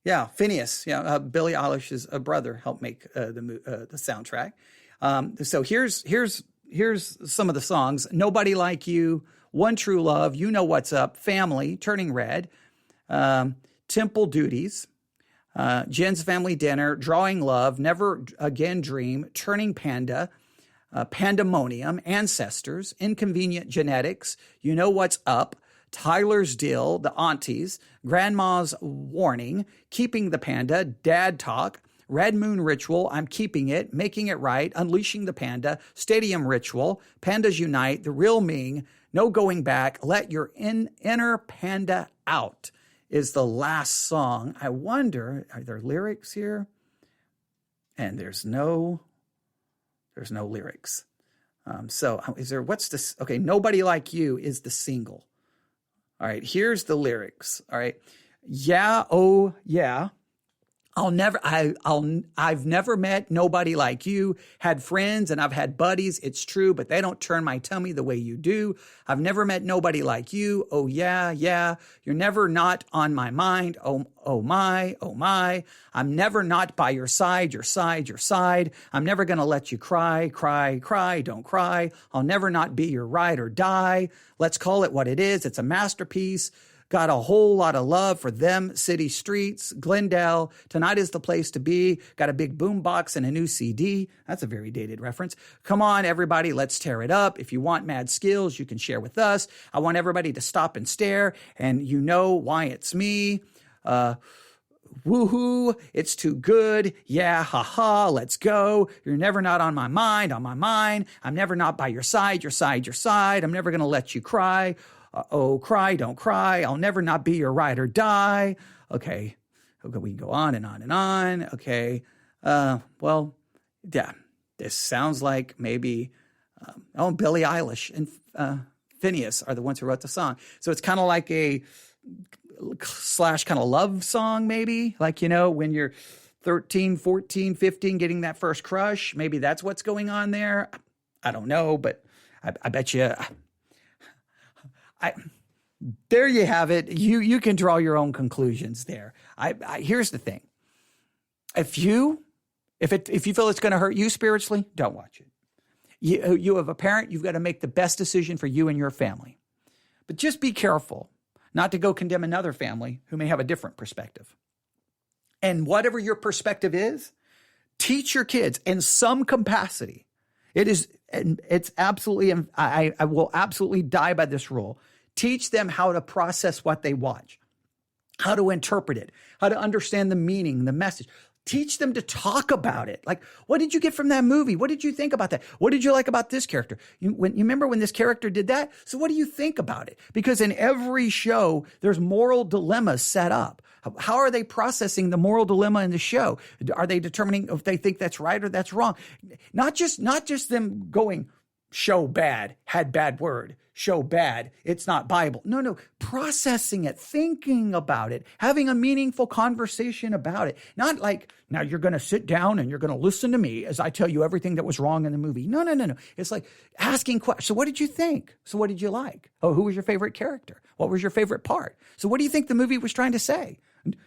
Speaker 2: Phineas. Billie Eilish's brother helped make the soundtrack. So here's some of the songs: "Nobody Like You," "One True Love," "You Know What's Up," "Family," "Turning Red," "Temple Duties," Jen's Family Dinner, "Drawing Love," "Never Again Dream," "Turning Panda," "Pandemonium," "Ancestors," "Inconvenient Genetics," "You Know What's Up," "Tyler's Deal," "The Aunties," "Grandma's Warning," "Keeping the Panda," "Dad Talk," "Red Moon Ritual," "I'm Keeping It," "Making It Right," "Unleashing the Panda," "Stadium Ritual," "Pandas Unite," "The Real Ming," "No Going Back," "Let Your Inner Panda Out" is the last song. I wonder, are there lyrics here? And there's no lyrics. So is there, what's this? Okay, "Nobody Like You" is the single. All right, here's the lyrics. All right. "Yeah, oh yeah. I've never met nobody like you. Had friends and I've had buddies, it's true, but they don't turn my tummy the way you do. I've never met nobody like you. Oh yeah, yeah. You're never not on my mind. Oh my, oh my. I'm never not by your side, your side, your side. I'm never gonna let you cry, cry, cry. Don't cry. I'll never not be your ride or die. Let's call it what it is. It's a masterpiece. Got a whole lot of love for them city streets. Glendale, tonight is the place to be. Got a big boom box and a new CD. That's a very dated reference. Come on, everybody, let's tear it up. If you want mad skills, you can share with us. I want everybody to stop and stare, and you know why it's me. Woohoo, it's too good. Yeah, haha, let's go. You're never not on my mind, on my mind. I'm never not by your side, your side, your side. I'm never going to let you cry. Oh, cry, don't cry. I'll never not be your ride or die. Okay, we can go on and on and on. Okay, well, yeah, this sounds like maybe, Billie Eilish and Phineas are the ones who wrote the song. So it's kind of like a / kind of love song, maybe, like, you know, when you're 13, 14, 15, getting that first crush, maybe that's what's going on there. I don't know, but I bet you... there you have it. You can draw your own conclusions there. Here's the thing. If you If you feel it's going to hurt you spiritually, don't watch it. You have a parent, you've got to make the best decision for you and your family. But just be careful not to go condemn another family who may have a different perspective. And whatever your perspective is, teach your kids in some capacity. It's absolutely, I will absolutely die by this rule. Teach them how to process what they watch, how to interpret it, how to understand the meaning, the message. Teach them to talk about it. Like, what did you get from that movie? What did you think about that? What did you like about this character? You remember when this character did that? So what do you think about it? Because in every show, there's moral dilemmas set up. How are they processing the moral dilemma in the show? Are they determining if they think that's right or that's wrong? Not just them going, show bad, had bad word, show bad, it's not Bible. No, processing it, thinking about it, having a meaningful conversation about it. Not like, now you're going to sit down and you're going to listen to me as I tell you everything that was wrong in the movie. No. It's like asking questions. So what did you think? So what did you like? Oh, who was your favorite character? What was your favorite part? So what do you think the movie was trying to say?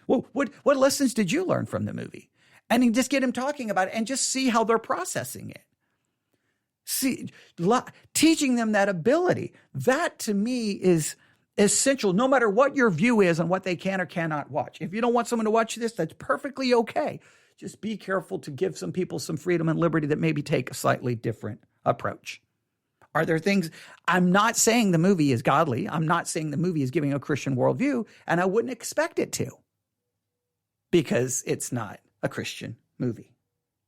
Speaker 2: Well, what lessons did you learn from the movie? And then just get them talking about it and just see how they're processing it. See, teaching them that ability, that to me is essential, no matter what your view is on what they can or cannot watch. If you don't want someone to watch this, that's perfectly okay. Just be careful to give some people some freedom and liberty that maybe take a slightly different approach. Are there things, I'm not saying the movie is godly. I'm not saying the movie is giving a Christian worldview, and I wouldn't expect it to, because it's not a Christian movie.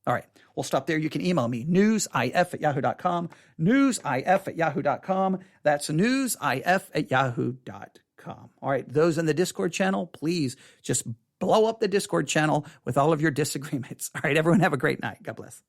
Speaker 2: All right, we'll stop there. You can email me, newsif@yahoo.com, newsif@yahoo.com. That's newsif@yahoo.com. All right, those in the Discord channel, please just blow up the Discord channel with all of your disagreements. All right, everyone have a great night. God bless.